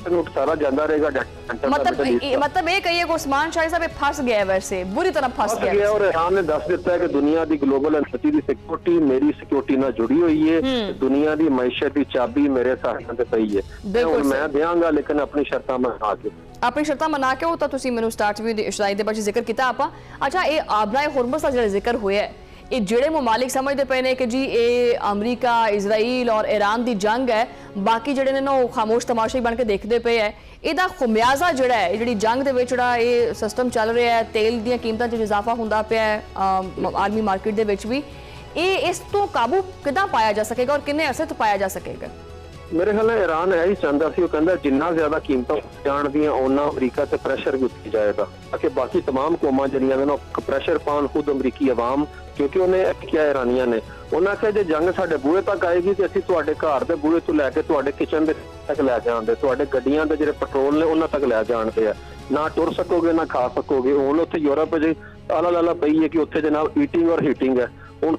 B: ਤੈਨੂੰ ਸਾਰਾ ਜਾਂਦਾ ਰਹੇਗਾ ਡਾਟਾ।
A: ਮਤਲਬ ਇਹ ਕਹੀਏ ਕਿ ਉਸਮਾਨ ਸ਼ਾਹਿਦ ਸਾਹਿਬ ਫਸ ਗਿਆ, ਵੈਸੇ ਬੁਰੀ ਤਰ੍ਹਾਂ ਫਸ ਗਿਆ।
B: ਔਰ ਇਰਾਨ ਨੇ ਦੱਸ ਦਿੱਤਾ ਹੈ ਕਿ ਦੁਨੀਆ ਦੀ ਗਲੋਬਲ ਐਨਰਜੀ ਦੀ ਸਿਕਿਉਰਿਟੀ ਮੇਰੀ ਸਿਕਿਉਰਿਟੀ ਨਾਲ ਜੁੜੀ ਹੋਈ ਹੈ। ਦੁਨੀਆ ਦੀ ਮਈਸ਼ਤ ਦੀ ਚਾਬੀ ਮੇਰੇ ਸਾਥਾਂ ਤੇ ਪਈ ਹੈ, ਹੁਣ ਮੈਂ ਦਿਆਂਗਾ ਲੇਕਿਨ ਆਪਣੀ ਸ਼ਰਤਾਂ ਮਨਾ ਕੇ।
A: ਆਪਣੀ ਸ਼ਰਤਾਂ ਮਨਾ ਕੇ, ਉਹ ਤਾਂ ਤੁਸੀਂ ਮੈਨੂੰ ਸਟਾਰਟ ਵੀ ਇਸ਼ਰਾਈਲ ਦੇ ਬਾਰੇ ਜ਼ਿਕਰ ਕੀਤਾ ਆਪਾਂ। ਅੱਛਾ, ਇਹ ਆਬਨਾਏ ਹੁਰਮਜ਼ ਦਾ ਜਿਹੜਾ ਜ਼ਿਕਰ ਹੋਇਆ ਹੈ, ਇਹ ਜਿਹੜੇ ਮਮਾਲਿਕ ਸਮਝਦੇ ਪਏ ਨੇ ਕਿ ਜੀ ਇਹ ਅਮਰੀਕਾ, ਇਜ਼ਰਾਈਲ ਔਰ ਇਰਾਨ ਦੀ ਜੰਗ ਹੈ, ਬਾਕੀ ਜਿਹੜੇ ਨੇ ਨਾ ਉਹ ਖਾਮੋਸ਼ ਤਮਾਸ਼ੇ ਬਣ ਕੇ ਦੇਖਦੇ ਪਏ ਹੈ। ਇਹਦਾ ਖੁਮਿਆਜ਼ਾ ਜਿਹੜਾ ਹੈ, ਜਿਹੜੀ ਜੰਗ ਦੇ ਵਿੱਚ ਜਿਹੜਾ ਇਹ ਸਿਸਟਮ ਚੱਲ ਰਿਹਾ ਹੈ, ਤੇਲ ਦੀਆਂ ਕੀਮਤਾਂ 'ਚ ਇਜ਼ਾਫਾ ਹੁੰਦਾ ਪਿਆ ਹੈ ਆਲਮੀ ਮਾਰਕੀਟ ਦੇ ਵਿੱਚ ਵੀ, ਇਹ ਇਸ ਤੋਂ ਕਾਬੂ ਕਿੱਦਾਂ ਪਾਇਆ ਜਾ ਸਕੇਗਾ ਔਰ ਕਿੰਨੇ ਅਰਸੇ ਤੋਂ ਪਾਇਆ ਜਾ ਸਕੇਗਾ?
B: ਮੇਰੇ ਖਿਆਲ ਨਾਲ ਇਰਾਨ ਇਹ ਹੀ ਚਾਹੁੰਦਾ ਸੀ, ਉਹ ਕਹਿੰਦਾ ਜਿੰਨਾ ਜ਼ਿਆਦਾ ਕੀਮਤਾਂ ਜਾਣਦੀਆਂ ਉਹਨਾਂ ਅਮਰੀਕਾ ਤੇ ਪ੍ਰੈਸ਼ਰ ਵੀ ਉੱਠੀ ਜਾਏਗਾ ਕਿ ਬਾਕੀ तमाम ਕੌਮਾਂ ਜਿਹੜੀਆਂ ਨੇ ਉਹ ਪ੍ਰੈਸ਼ਰ ਪਾਉਣ ਖੁਦ ਅਮਰੀਕੀ ਆਵਾਮ, ਕਿਉਂਕਿ ਉਹਨੇ ਕਿਹਾ ਇਰਾਨੀਆਂ ਨੇ, ਉਹਨਾਂ ਕਿਹਾ ਜੇ ਜੰਗ ਸਾਡੇ ਬੂਹੇ ਤੱਕ ਆਏਗੀ ਤੇ ਅਸੀਂ ਤੁਹਾਡੇ ਘਰ ਦੇ ਬੂਹੇ ਤੋਂ ਲੈ ਕੇ ਤੁਹਾਡੇ ਕਿਚਨ ਦੇ ਤੱਕ ਲੈ ਜਾਣਦੇ, ਤੁਹਾਡੇ ਗੱਡੀਆਂ ਦੇ ਜਿਹੜੇ ਪੈਟਰੋਲ ਨੇ ਉਹਨਾਂ ਤੱਕ ਲੈ ਜਾਣਦੇ ਆ, ਨਾ ਟੁਰ ਸਕੋਗੇ ਨਾ ਖਾ ਸਕੋਗੇ। ਹੁਣ ਉੱਥੇ ਯੂਰਪ ਜੇ ਆਲਾ ਲਾਲਾ ਪਈ ਹੈ ਕਿ ਉੱਥੇ ਜਨਾਬ ਈਟਿੰਗ ਔਰ ਹੀਟਿੰਗ ਹੈ। ਹੁਣ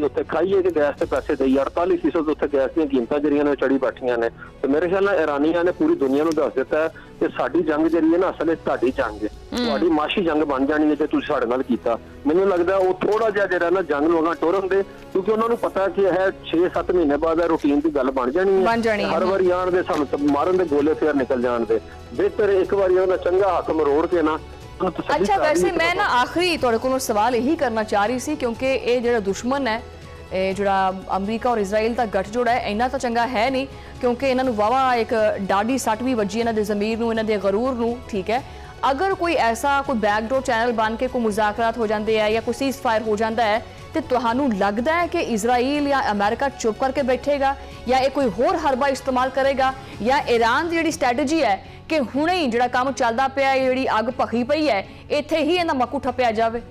B: ਉੱਥੇ ਖਾਈਏ ਕਿ ਗੈਸ ਤੇ ਪੈਸੇ ਦੇਈਏ। 48% ਉੱਥੇ ਗੈਸ ਦੀਆਂ ਕੀਮਤਾਂ ਜਿਹੜੀਆਂ ਨੇ ਚੜੀ ਬੈਠੀਆਂ ਨੇ। ਤੇ ਮੇਰੇ ਖਿਆਲ ਨਾਲ ਇਰਾਨੀਆਂ ਨੇ ਪੂਰੀ ਦੁਨੀਆ ਨੂੰ ਦੱਸ ਦਿੱਤਾ ਹੈ ਕਿ ਸਾਡੀ ਜੰਗ ਜਿਹੜੀ ਹੈ ਨਾ ਅਸਲ ਵਿੱਚ ਤੁਹਾਡੀ ਜੰਗ ਹੈ, ਤੁਹਾਡੀ ਮਾਸ਼ੀ ਜੰਗ ਬਣ ਜਾਣੀ ਹੈ ਜੇ ਤੁਸੀਂ ਸਾਡੇ ਨਾਲ ਕੀਤਾ। ਮੈਨੂੰ ਲੱਗਦਾ ਉਹ ਥੋੜਾ ਜਿਹਾ ਜਿਹੜਾ ਨਾ ਜੰਗ ਨੂੰ ਅਗਾਂਹ ਟੋਰਨ ਦੇ, ਕਿਉਂਕਿ ਉਹਨਾਂ ਨੂੰ ਪਤਾ ਕਿ ਇਹ 6-7 ਮਹੀਨੇ ਬਾਅਦ ਰੂਟੀਨ ਦੀ ਗੱਲ ਬਣ ਜਾਣੀ ਹੈ। ਹਰ ਵਾਰੀ ਆਣ ਦੇ ਸਾਨੂੰ ਮਾਰਨ ਦੇ ਗੋਲੇ ਫੇਰ ਨਿਕਲ ਜਾਣ ਦੇ, ਬਿਹਤਰ ਇੱਕ ਵਾਰੀ ਉਹਦਾ ਚੰਗਾ ਹੱਥ ਮਰੋੜ ਕੇ ਨਾ।
A: ਅੱਛਾ, ਵੈਸੇ ਮੈਂ ਨਾ ਆਖਰੀ ਤੁਹਾਡੇ ਕੋਲੋਂ ਸਵਾਲ ਇਹੀ ਕਰਨਾ ਚਾਹ ਰਹੀ ਸੀ, ਕਿਉਂਕਿ ਇਹ ਜਿਹੜਾ ਦੁਸ਼ਮਣ ਹੈ, ਇਹ ਜਿਹੜਾ ਅਮਰੀਕਾ ਔਰ ਇਜ਼ਰਾਈਲ ਦਾ ਗੱਠਜੋੜ ਹੈ, ਇੰਨਾ ਤਾਂ ਚੰਗਾ ਹੈ ਨਹੀਂ, ਕਿਉਂਕਿ ਇਹਨਾਂ ਨੂੰ ਵਾਵਾ ਇੱਕ ਡਾਢੀ ਸੱਟ ਵੀ ਵੱਜੀ ਇਹਨਾਂ ਦੇ ਜ਼ਮੀਰ ਨੂੰ, ਇਹਨਾਂ ਦੇ ਗਰੂਰ ਨੂੰ। ਠੀਕ ਹੈ, ਅਗਰ ਕੋਈ ਐਸਾ ਕੋਈ ਬੈਕਡੋਰ ਚੈਨਲ ਬਣ ਕੇ ਕੋਈ ਮੁਜ਼ਾਕਰਾਤ ਹੋ ਜਾਂਦੇ ਹੈ ਜਾਂ ਕੋਈ ਸੀਜ਼ ਫਾਇਰ ਹੋ ਜਾਂਦਾ ਹੈ, ਤੇ ਤੁਹਾਨੂੰ ਲੱਗਦਾ ਹੈ ਕਿ ਇਜ਼ਰਾਈਲ ਜਾਂ ਅਮਰੀਕਾ ਚੁੱਪ ਕਰਕੇ ਬੈਠੇਗਾ ਜਾਂ ਇਹ ਕੋਈ ਹੋਰ ਹਰਬਾ ਇਸਤੇਮਾਲ ਕਰੇਗਾ, ਜਾਂ ਈਰਾਨ ਦੀ ਜਿਹੜੀ ਸਟ੍ਰੈਟਜੀ ਹੈ ਕਿ ਹੁਣੇ ਹੀ ਜਿਹੜਾ ਕੰਮ ਚੱਲਦਾ ਪਿਆ, ਜਿਹੜੀ ਅੱਗ ਭਖੀ ਪਈ ਹੈ, ਇੱਥੇ ਹੀ ਇਹਦਾ ਮੱਕੂ ਠੱਪਿਆ ਜਾਵੇ?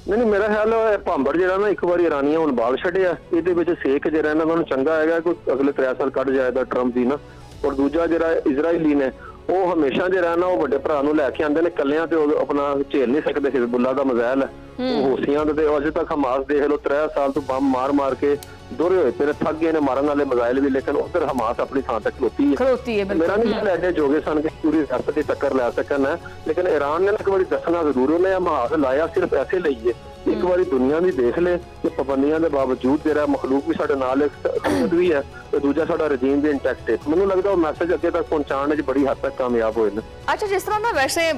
B: ਨਹੀਂ, ਮੇਰਾ ਖਿਆਲ ਹੈ ਭਾਂਬੜ ਜਿਹੜਾ ਨਾ ਇੱਕ ਵਾਰੀ ਇਰਾਨੀਆਂ ਹੁਣ ਬਾਲ ਛੱਡਿਆ, ਇਹਦੇ ਵਿੱਚ ਸੇਕ ਜਿਹੜਾ ਇਹਨਾਂ ਨੂੰ ਚੰਗਾ ਹੈਗਾ ਕੋਈ ਅਗਲੇ 3 ਸਾਲ ਕੱਢ ਜਾਏਗਾ ਟਰੰਪ ਦੀ ਨਾ। ਔਰ ਦੂਜਾ ਜਿਹੜਾ ਇਜ਼ਰਾਈਲੀ ਨੇ ਉਹ ਹਮੇਸ਼ਾ ਜਿਹੜਾ ਨਾ ਉਹ ਵੱਡੇ ਭਰਾ ਨੂੰ ਲੈ ਕੇ ਆਉਂਦੇ ਨੇ, ਕੱਲਿਆਂ ਤੇ ਉਹ ਆਪਣਾ ਝੇਲ ਨਹੀਂ ਸਕਦੇ। ਹਿਜ਼ਬੁੱਲਾ ਦਾ ਮਜ਼ਾਇਲ ਹੈ, ਉਹ ਹੂਸੀਆਂ ਦੇ, ਅਜੇ ਤੱਕ ਹਮਾਸ ਦੇਖ ਲਓ 3 ਸਾਲ ਤੋਂ ਬੰਬ ਮਾਰ ਕੇ ਦੋਰੇ ਹੋਏ ਪਏ, ਥੱਕ ਗਏ ਨੇ ਮਾਰਨ ਵਾਲੇ ਮਜ਼ਾਇਲ ਵੀ, ਲੇਕਿਨ ਉਧਰ ਹਮਾਸ ਆਪਣੀ ਥਾਂ ਤੱਕ ਖਲੋਤੀ ਹੈ। ਮੇਰਾ ਨਹੀਂ ਖਿਆਲ ਐਡੇ ਜੋਗੇ ਸਨ ਕਿ ਪੂਰੀ ਰਿਆਸਤ ਦੀ ਟੱਕਰ ਲੈ ਸਕਣ ਹੈ, ਲੇਕਿਨ ਈਰਾਨ ਨੇ ਇੱਕ ਵਾਰੀ ਦੱਸਣਾ ਜ਼ਰੂਰ, ਉਹਨੇ ਹਮਾਸ ਲਾਇਆ ਸਿਰਫ ਐਸੇ ਲਈ ਹੈ ਇੱਕ ਵਾਰੀ ਦੁਨੀਆ ਵੀ ਦੇਖ ਲੇ ਕਿ ਪਾਬੰਦੀਆਂ ਦੇ ਬਾਵਜੂਦ ਜਿਹੜਾ ਮਖਲੂਕ ਵੀ ਸਾਡੇ ਨਾਲ ਇੱਕ ਵੀ ਹੈ ਤੇ ਦੂਜਾ ਸਾਡਾ ਰਜੀਮ ਵੀ ਇੰਟੈਕਟ ਹੈ। ਮੈਨੂੰ ਲੱਗਦਾ ਉਹ ਮੈਸੇਜ ਅੱਗੇ ਤੱਕ ਪਹੁੰਚਾਉਣ ਵਿੱਚ ਬੜੀ ਹੱਦ ਤੱਕ ਕਾਮਯਾਬ ਹੋਏ ਨੇ।
A: ਅੱਛਾ, ਜਿਸ ਤਰ੍ਹਾਂ ਨਾ ਵੈਸੇ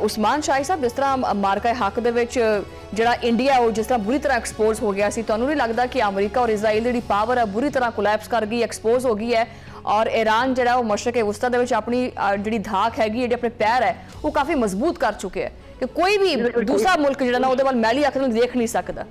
A: ਉਸਮਾਨ ਸ਼ਾਹੀ ਸਾਹਿਬ, ਜਿਸ ਤਰ੍ਹਾਂ ਮਾਰਕਾ ਹੱਕ ਦੇ ਵਿੱਚ ਜਿਹੜਾ ਇੰਡੀਆ ਉਹ ਜਿਸ ਤਰ੍ਹਾਂ ਬੁਰੀ ਤਰ੍ਹਾਂ ਐਕਸਪੋਜ਼ ਹੋ ਗਿਆ ਸੀ, ਤੁਹਾਨੂੰ ਨਹੀਂ ਲੱਗਦਾ ਕਿ ਅਮਰੀਕਾ ਔਰ ਇਜ਼ਰਾਈਲ ਦੀ ਜਿਹੜੀ ਪਾਵਰ ਹੈ ਬੁਰੀ ਤਰ੍ਹਾਂ ਕੋਲੈਪਸ ਕਰ ਗਈ, ਐਕਸਪੋਜ਼ ਹੋ ਗਈ ਹੈ ਔਰ ਈਰਾਨ ਜਿਹੜਾ ਉਹ ਮਸ਼ਰਕ ਵਸਤਾ ਦੇ ਵਿੱਚ ਆਪਣੀ ਜਿਹੜੀ ਧਾਕ ਹੈਗੀ, ਜਿਹੜੀ ਆਪਣੇ ਪੈਰ ਹੈ ਉਹ ਕਾਫੀ ਮਜ਼ਬੂਤ ਕਰ ਚੁੱਕੇ ਹੈ ਕਿ ਕੋਈ ਵੀ ਦੂਸਰਾ ਮੁਲਕ ਜਿਹੜਾ ਨਾ ਉਹਦੇ ਵੱਲ ਮੈਲੀ ਅੱਖ ਨਾਲ ਦੇਖ ਨਹੀਂ ਸਕਦਾ।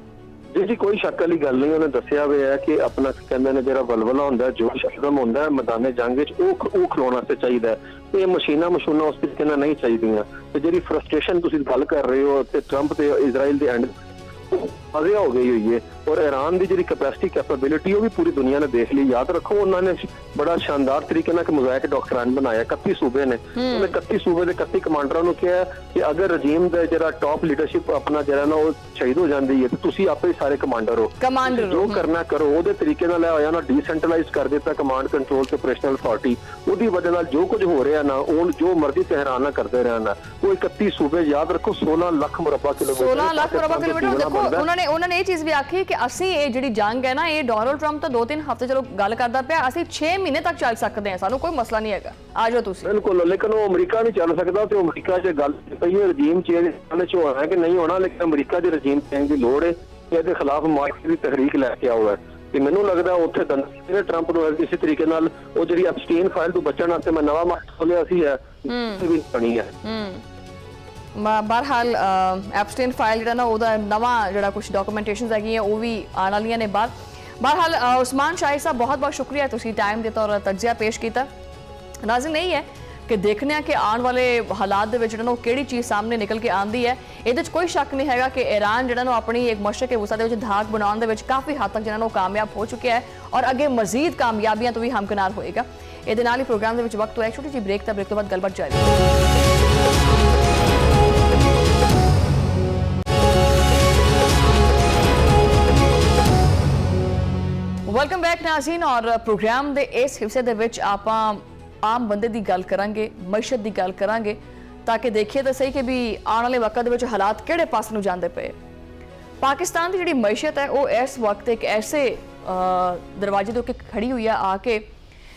B: ਜੀ ਕੋਈ ਸ਼ੱਕ ਵਾਲੀ ਗੱਲ ਨਹੀਂ। ਉਹਨੇ ਦੱਸਿਆ ਹੋਇਆ ਹੈ ਕਿ ਆਪਣਾ ਕਹਿੰਦੇ ਨੇ ਜਿਹੜਾ ਵਲਵਲਾ ਹੁੰਦਾ, ਜੋਸ਼ ਅਸਰਮ ਹੁੰਦਾ ਮੈਦਾਨੇ ਜੰਗ ਵਿੱਚ, ਉਹ ਖਲੋਣਾ ਤੇ ਚਾਹੀਦਾ ਹੈ। ਇਹ ਮਸ਼ੀਨਾਂ ਉਸ ਤਰੀਕੇ ਨਾਲ ਨਹੀਂ ਚਾਹੀਦੀਆਂ। ਤੇ ਜਿਹੜੀ ਫਰਸਟ੍ਰੇਸ਼ਨ ਤੁਸੀਂ ਗੱਲ ਕਰ ਰਹੇ ਹੋ ਤੇ ਟਰੰਪ ਤੇ ਇਜ਼ਰਾਈਲ ਦੇ ਐਂਡ ਵਾਜ਼ਿਆ ਹੋ ਗਈ ਹੋਈ ਹੈ ਔਰ ਈਰਾਨ ਦੀ ਜਿਹੜੀ ਕੈਪੈਸਿਟੀ ਕੈਪੇਬਿਲਿਟੀ ਉਹ ਵੀ ਪੂਰੀ ਦੁਨੀਆ ਨੇ ਦੇਖ ਲਈ। ਯਾਦ ਰੱਖੋ ਉਹਨਾਂ ਨੇ ਬੜਾ ਸ਼ਾਨਦਾਰ ਤਰੀਕੇ ਨਾਲ ਇੱਕ ਮੋਜ਼ਾਇਕ ਡਾਕਟਰਾਨ ਬਣਾਇਆ। 31 ਸੂਬੇ ਨੇ, ਉਹਨੇ 31 ਸੂਬੇ ਦੇ 31 ਕਮਾਂਡਰਾਂ ਨੂੰ ਕਿਹਾ ਕਿ ਅਗਰ ਰਜੀਮ ਦਾ ਜਿਹੜਾ ਟੌਪ ਲੀਡਰਸ਼ਿਪ ਆਪਣਾ ਜਿਹੜਾ ਨਾ ਉਹ ਸ਼ਹੀਦ ਹੋ ਜਾਂਦੀ ਹੈ ਤੇ ਤੁਸੀਂ ਆਪੇ ਹੀ ਸਾਰੇ ਕਮਾਂਡਰ ਹੋ, ਜੋ ਕਰਨਾ ਕਰੋ। ਉਹਦੇ ਤਰੀਕੇ ਨਾਲ ਆਇਆ ਨਾ ਡੀਸੈਂਟਰਲਾਈਜ਼ ਕਰ ਦਿੱਤਾ ਕਮਾਂਡ ਕੰਟਰੋਲ ਤੇ ਆਪਰੇਸ਼ਨਲ ਅਥਾਰਟੀ। ਉਹਦੀ ਵਜ੍ਹਾ ਨਾਲ ਜੋ ਕੁਝ ਹੋ ਰਿਹਾ ਨਾ ਉਹ ਜੋ ਮਰਜ਼ੀ ਤਹਿਰਾਨ ਨਾਲ ਕਰਦੇ ਰਹਿਣਾ। ਉਹ 31 ਸੂਬੇ ਯਾਦ ਰੱਖੋ 16 ਲੱਖ ਮੁਰੱਬਾ ਕਿਲੋਮੀਟਰ
A: 16 ਲੱਖ ਮੁਰੱਬਾ ਕਿਲੋਮੀਟਰ। ਦੇਖੋ ਉਹਨਾਂ ਨੇ ਇਹ ਚੀਜ਼ ਵੀ ਆਖੀ ਕਿ ਅਸੀਂ ਇਹ ਜਿਹੜੀ ਜੰਗ ਹੈ ਨਾ ਇਹ ਡੋਨਾਲਡ ਟਰੰਪ ਤਾਂ 2-3 ਹਫ਼ਤੇ ਚਲੋ ਗੱਲ ਕਰਦਾ ਪਿਆ, ਅਸੀਂ 6 ਮਹੀਨੇ ਤੱਕ ਚੱਲ ਸਕਦੇ ਹਾਂ, ਸਾਨੂੰ ਕੋਈ ਮਸਲਾ ਨਹੀਂ ਹੈਗਾ, ਆ ਜਾਓ ਤੁਸੀਂ।
B: ਬਿਲਕੁਲ, ਲੇਕਿਨ ਉਹ ਅਮਰੀਕਾ ਵੀ ਚੱਲ ਸਕਦਾ ਤੇ ਅਮਰੀਕਾ 'ਚ ਗੱਲ ਪਈ ਹੈ ਰਜੀਮ ਚੇਂਜ ਚ ਹੋਣਾ ਕਿ ਨਹੀਂ ਹੋਣਾ, ਲੇਕਿਨ ਅਮਰੀਕਾ ਦੇ ਰਜੀਮ ਚੇਂਜ ਦੀ ਲੋੜ ਹੈ। ਇਹਦੇ ਖਿਲਾਫ ਮਾਰਕਸ ਦੀ ਤਹਿਰੀਕ ਲੈ ਕੇ ਆਉਆ ਤੇ ਮੈਨੂੰ ਲੱਗਦਾ ਉੱਥੇ ਦੰਦੇ ਟਰੰਪ ਨੂੰ ਕਿਸੇ ਤਰੀਕੇ ਨਾਲ ਉਹ ਜਿਹੜੀ ਐਪਸਟੀਨ ਫਾਈਲ ਤੋਂ ਬਚਣ ਵਾਸਤੇ ਮੈਂ ਨਵਾਂ ਮਾਰਕ ਖੋਲਿਆ ਸੀ ਹੈ ਵੀ ਬਣੀ ਹੈ।
A: ਬਹਰਹਾਲ ਐਪਸਟੀਨ ਫਾਈਲ ਜਿਹੜਾ ਨਾ ਉਹਦਾ ਨਵਾਂ ਜਿਹੜਾ ਕੁਝ ਡਾਕੂਮੈਂਟੇਸ਼ਨਸ ਹੈਗੀਆਂ ਉਹ ਵੀ ਆਉਣ ਵਾਲੀਆਂ ਨੇ ਬਾਹਰ। ਬਹਰਹਾਲ ਉਸਮਾਨ ਸ਼ਾਹੀ ਸਾਹਿਬ ਬਹੁਤ ਬਹੁਤ ਸ਼ੁਕਰੀਆ, ਤੁਸੀਂ ਟਾਈਮ ਦਿੱਤਾ ਔਰ ਤਜਜ਼ੀਆ ਪੇਸ਼ ਕੀਤਾ। ਨਾਜ਼ਰੀਨ ਨਹੀਂ ਹੈ ਕਿ ਦੇਖਦੇ ਹਾਂ ਕਿ ਆਉਣ ਵਾਲੇ ਹਾਲਾਤ ਦੇ ਵਿੱਚ ਜਿਹੜਾ ਉਹ ਕਿਹੜੀ ਚੀਜ਼ ਸਾਹਮਣੇ ਨਿਕਲ ਕੇ ਆਉਂਦੀ ਹੈ। ਇਹਦੇ 'ਚ ਕੋਈ ਸ਼ੱਕ ਨਹੀਂ ਹੈਗਾ ਕਿ ਈਰਾਨ ਜਿਹੜਾ ਨਾ ਆਪਣੀ ਇੱਕ ਮਸ਼ਰਕ ਵਸਤ ਦੇ ਵਿੱਚ ਧਾਕ ਬਣਾਉਣ ਦੇ ਵਿੱਚ ਕਾਫੀ ਹੱਦ ਤੱਕ ਜਿਹੜਾ ਉਹ ਕਾਮਯਾਬ ਹੋ ਚੁੱਕਿਆ ਹੈ ਔਰ ਅੱਗੇ ਮਜ਼ੀਦ ਕਾਮਯਾਬੀਆਂ ਤੋਂ ਵੀ ਹਮਕਿਨਾਰ ਹੋਏਗਾ। ਇਹਦੇ ਨਾਲ ਹੀ ਪ੍ਰੋਗਰਾਮ ਦੇ ਵਿੱਚ ਵਕਤ ਹੋਇਆ ਛੋਟੀ ਜਿਹੀ ਬ੍ਰੇਕ ਦਾ, ਬ੍ਰੇਕ ਤੋਂ ਬਾਅਦ ਗੱਲਬਾਤ ਜਾਰੀ। ਵੈਲਕਮ ਬੈਕ ਨਾਜ਼ਰੀਨ, ਔਰ ਪ੍ਰੋਗਰਾਮ ਦੇ ਇਸ ਹਿੱਸੇ ਦੇ ਵਿੱਚ ਆਪਾਂ ਆਮ ਬੰਦੇ ਦੀ ਗੱਲ ਕਰਾਂਗੇ, ਮਈਸ਼ਤ ਦੀ ਗੱਲ ਕਰਾਂਗੇ ਤਾਂ ਕਿ ਦੇਖੀਏ ਤਾਂ ਸਹੀ ਕਿ ਵੀ ਆਉਣ ਵਾਲੇ ਵਕਤ ਦੇ ਵਿੱਚ ਹਾਲਾਤ ਕਿਹੜੇ ਪਾਸੇ ਨੂੰ ਜਾਂਦੇ ਪਏ। ਪਾਕਿਸਤਾਨ ਦੀ ਜਿਹੜੀ ਮਈਸ਼ਤ ਹੈ ਉਹ ਇਸ ਵਕਤ ਇੱਕ ਐਸੇ ਦਰਵਾਜ਼ੇ ਦੇ ਉੱਤੇ ਖੜੀ ਹੋਈ ਆ ਆ ਕੇ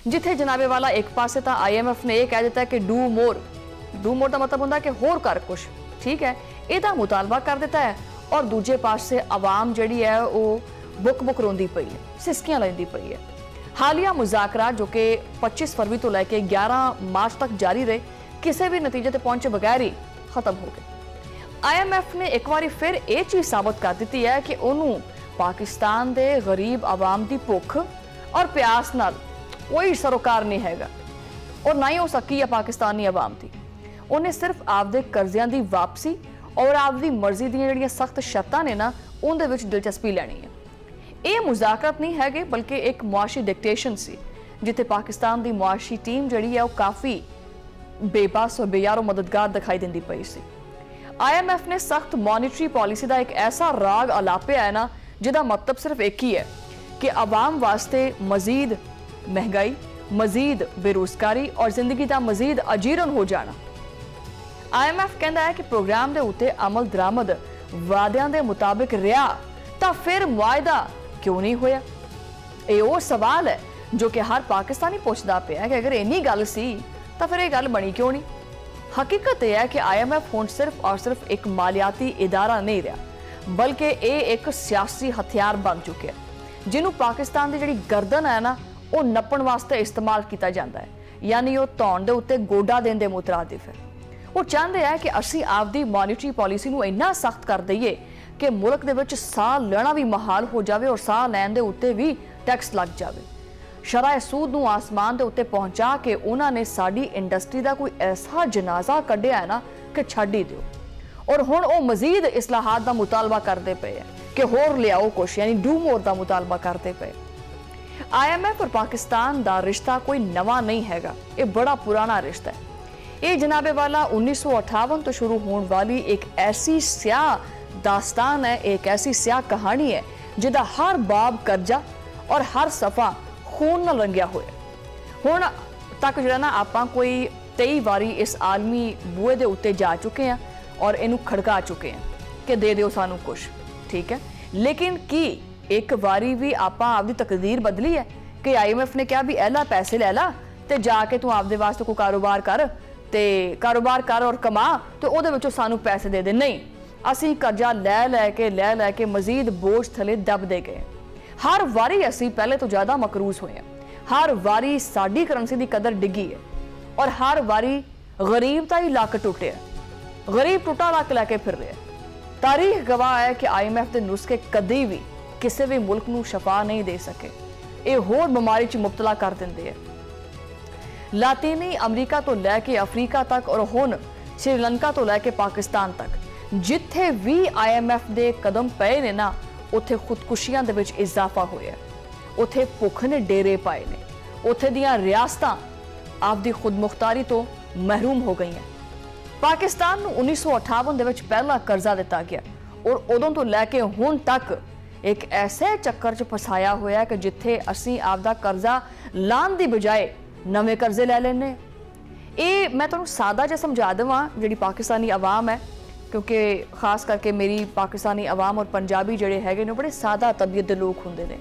A: ਜਿੱਥੇ ਜਨਾਬੇ ਵਾਲਾ ਇੱਕ ਪਾਸੇ ਤਾਂ IMF ਨੇ ਇਹ ਕਹਿ ਦਿੱਤਾ ਕਿ ਡੂ ਮੋਰ ਦਾ ਮਤਲਬ ਹੁੰਦਾ ਕਿ ਹੋਰ ਕਰ ਕੁਛ, ਠੀਕ ਹੈ, ਇਹਦਾ ਮੁਤਾਲਬਾ ਕਰ ਦਿੱਤਾ ਹੈ ਔਰ ਦੂਜੇ ਪਾਸੇ ਆਵਾਮ ਜਿਹੜੀ ਹੈ ਉਹ ਬੁੱਕ ਰੋਂਦੀ ਪਈ ਹੈ, ਸਿਸਕੀਆਂ ਲੈਂਦੀ ਪਈ ਹੈ। ਹਾਲੀਆ ਮੁਜ਼ਾਕਰਾ ਜੋ ਕਿ 25 ਫਰਵਰੀ ਤੋਂ ਲੈ ਕੇ 11 ਮਾਰਚ ਤੱਕ ਜਾਰੀ ਰਹੇ ਕਿਸੇ ਵੀ ਨਤੀਜੇ ਤੇ ਪਹੁੰਚੇ ਬਗੈਰ ਹੀ ਖਤਮ ਹੋ ਗਏ। IMF ਨੇ ਇੱਕ ਵਾਰੀ ਫਿਰ ਇਹ ਚੀਜ਼ ਸਾਬਤ ਕਰ ਦਿੱਤੀ ਹੈ ਕਿ ਉਹਨੂੰ ਪਾਕਿਸਤਾਨ ਦੇ ਗਰੀਬ ਆਵਾਮ ਦੀ ਭੁੱਖ ਔਰ ਪਿਆਸ ਨਾਲ ਕੋਈ ਸਰੋਕਾਰ ਨਹੀਂ ਹੈਗਾ ਔਰ ਨਾ ਹੀ ਹੋ ਸਕੀ ਹੈ ਪਾਕਿਸਤਾਨੀ ਆਵਾਮ ਦੀ। ਉਹਨੇ ਸਿਰਫ ਆਪਦੇ ਕਰਜ਼ਿਆਂ ਦੀ ਵਾਪਸੀ ਔਰ ਆਪਦੀ ਮਰਜ਼ੀ ਦੀਆਂ ਜਿਹੜੀਆਂ ਸਖਤ ਸ਼ਰਤਾਂ ਨੇ ਨਾ ਉਹਦੇ ਵਿੱਚ ਦਿਲਚਸਪੀ ਲੈਣੀ ਹੈ। ਇਹ ਮੁਜ਼ਾਕਰਤ ਨਹੀਂ ਹੈਗੇ ਬਲਕਿ ਇੱਕ ਮੁਆਸ਼ੀ ਡਿਕਟੇਸ਼ਨ ਸੀ ਜਿੱਥੇ ਪਾਕਿਸਤਾਨ ਦੀ ਮੁਆਸ਼ੀ ਟੀਮ ਜਿਹੜੀ ਹੈ ਉਹ ਕਾਫੀ ਬੇਬਸ ਔਰ ਬੇਯਾਰੋ ਮਦਦਗਾਰ ਦਿਖਾਈ ਦਿੰਦੀ ਪਈ ਸੀ। IMF ਨੇ ਸਖਤ ਮੋਨਿਟਰੀ ਪਾਲਿਸੀ ਦਾ ਇੱਕ ਐਸਾ ਰਾਗ ਅਲਾਪਿਆ ਹੈ ਨਾ ਜਿਹਦਾ ਮਤਲਬ ਸਿਰਫ ਇੱਕ ਹੀ ਹੈ ਕਿ ਆਵਾਮ ਵਾਸਤੇ ਮਜ਼ੀਦ ਮਹਿੰਗਾਈ, ਮਜ਼ੀਦ ਬੇਰੁਜ਼ਗਾਰੀ ਔਰ ਜ਼ਿੰਦਗੀ ਦਾ ਮਜ਼ੀਦ ਅਜੀਰਨ ਹੋ ਜਾਣਾ। IMF ਕਹਿੰਦਾ ਹੈ ਕਿ ਪ੍ਰੋਗਰਾਮ ਦੇ ਉੱਤੇ ਅਮਲ ਦਰਾਮਦ ਵਾਅਦਿਆਂ ਦੇ ਮੁਤਾਬਿਕ ਰਿਹਾ ਤਾਂ ਫਿਰ ਮੁਆਇਦਾ ਕਿਉਂ ਨਹੀਂ ਹੋਇਆ? ਇਹ ਉਹ ਸਵਾਲ ਹੈ ਜੋ ਕਿ ਹਰ ਪਾਕਿਸਤਾਨੀ ਪੁੱਛਦਾ ਪਿਆ ਕਿ ਅਗਰ ਇੰਨੀ ਗੱਲ ਸੀ ਤਾਂ ਫਿਰ ਇਹ ਗੱਲ ਬਣੀ ਕਿਉਂ ਨਹੀਂ? ਹਕੀਕਤ ਇਹ ਹੈ ਕਿ IMF ਹੁਣ ਸਿਰਫ ਔਰ ਸਿਰਫ ਇੱਕ ਮਾਲੀਆਤੀ ਇਦਾਰਾ ਨਹੀਂ ਰਿਹਾ ਬਲਕਿ ਇਹ ਇੱਕ ਸਿਆਸੀ ਹਥਿਆਰ ਬਣ ਚੁੱਕਿਆ ਜਿਹਨੂੰ ਪਾਕਿਸਤਾਨ ਦੀ ਜਿਹੜੀ ਗਰਦਨ ਹੈ ਨਾ ਉਹ ਨੱਪਣ ਵਾਸਤੇ ਇਸਤੇਮਾਲ ਕੀਤਾ ਜਾਂਦਾ ਹੈ, ਯਾਨੀ ਉਹ ਧੌਣ ਦੇ ਉੱਤੇ ਗੋਡਾ ਦੇਣ ਦੇ ਮੁਤਰਾਦਿਫ ਹੈ। ਉਹ ਚਾਹੁੰਦੇ ਹੈ ਕਿ ਅਸੀਂ ਆਪਦੀ ਮੋਨਿਟਰੀ ਪਾਲਿਸੀ ਨੂੰ ਇੰਨਾ ਸਖਤ ਕਰ ਦਈਏ ਕਿ ਮੁਲਕ ਦੇ ਵਿੱਚ ਸਾਹ ਲੈਣਾ ਵੀ ਮਹਾਲ ਹੋ ਜਾਵੇ ਔਰ ਸਾਹ ਲੈਣ ਦੇ ਉੱਤੇ ਵੀ ਟੈਕਸ ਲੱਗ ਜਾਵੇ। ਸ਼ਰਾਏ ਸੂਦ ਨੂੰ ਆਸਮਾਨ ਦੇ ਉੱਤੇ ਪਹੁੰਚਾ ਕੇ ਉਹਨਾਂ ਨੇ ਸਾਡੀ ਇੰਡਸਟਰੀ ਦਾ ਕੋਈ ਐਸਾ ਜਨਾਜ਼ਾ ਕੱਢਿਆ ਹੈ ਨਾ ਕਿ ਛੱਡ ਹੀ ਦਿਓ। ਔਰ ਹੁਣ ਉਹ ਮਜ਼ੀਦ ਇਸਲਾਹਾਤ ਦਾ ਮੁਤਾਲਬਾ ਕਰਦੇ ਪਏ ਹੈ ਕਿ ਹੋਰ ਲਿਆਓ ਕੁਛ, ਯਾਨੀ ਡੂ ਮੋਰ ਦਾ ਮੁਤਾਲਬਾ ਕਰਦੇ ਪਏ। IMF ਔਰ ਪਾਕਿਸਤਾਨ ਦਾ ਰਿਸ਼ਤਾ ਕੋਈ ਨਵਾਂ ਨਹੀਂ ਹੈਗਾ, ਇਹ ਬੜਾ ਪੁਰਾਣਾ ਰਿਸ਼ਤਾ ਹੈ। ਇਹ ਜਨਾਬੇ ਵਾਲਾ 1958 ਤੋਂ ਸ਼ੁਰੂ ਹੋਣ ਵਾਲੀ ਇੱਕ ਐਸੀ ਸਿਆਹ ਦਾਸਤਾਨ ਹੈ, ਇੱਕ ਐਸੀ ਸਿਆਹ ਕਹਾਣੀ ਹੈ ਜਿਹਦਾ ਹਰ ਬਾਬ ਕਰਜ਼ਾ ਔਰ ਹਰ ਸਫਾ ਖੂਨ ਨਾਲ ਰੰਗਿਆ ਹੋਇਆ। ਹੁਣ ਤੱਕ ਜਿਹੜਾ ਨਾ ਆਪਾਂ ਕੋਈ 23 ਵਾਰੀ ਇਸ ਆਲਮੀ ਬੂਏ ਦੇ ਉੱਤੇ ਜਾ ਚੁੱਕੇ ਹਾਂ ਔਰ ਇਹਨੂੰ ਖੜਕਾ ਚੁੱਕੇ ਹਾਂ ਕਿ ਦੇ ਦਿਓ ਸਾਨੂੰ ਕੁਛ। ठीक है, लेकिन की एक वारी भी आपां आपदी तकदीर बदली है कि IMF ने कहा भी ऐ ला पैसे लै ला ते जाके तू आपदे वास्ते कोई कारोबार कर और कमा ते ओहदे विचों सानू पैसे दे दे। नहीं, असीं कर्जा लै के मजीद बोझ थले दबदे गए। हर वारी असीं पहले तो ज़्यादा मकरूज होए हैं, हर वारी साडी करंसी की कदर डिगी है और हर वारी गरीब का ही लक टुटे, गरीब टुटा लक लैके फिर रहा है। तारीख गवाह है कि IMF के नुस्खे कदी भी किसी भी मुल्क नूं शफा नहीं दे सके, ये होर बीमारी च मुबतला कर देंदे है। लातीनी अमरीका तो लैके अफ्रीका तक और हुण श्रीलंका तो लैके पाकिस्तान तक जिथे भी IMF दे कदम पए ने ना, उत्थे खुदकुशियां दे विच इजाफा होया, उत्थे भुख ने डेरे पाए ने, उत्थे दियां रियासतां आपदी खुदमुख्तारी तो महरूम हो गई हैं। पाकिस्तान नूं 1958 दे विच पहला कर्जा दिता गया और उदों तो लैके हुण तक एक ऐसे चक्कर च फसाया होया कि जिथे असीं आपदा कर्जा लाण दी बजाए नवे कर्जे लै लैने। ये मैं तुहानूं सादा जिहा समझा देवां, जिहड़ी पाकिस्तानी आवाम है, क्योंकि खास करके मेरी पाकिस्तानी आवाम और पंजाबी जिहड़े हैगे ने बड़े सादा तबीयत दे लोग हुंदे ने।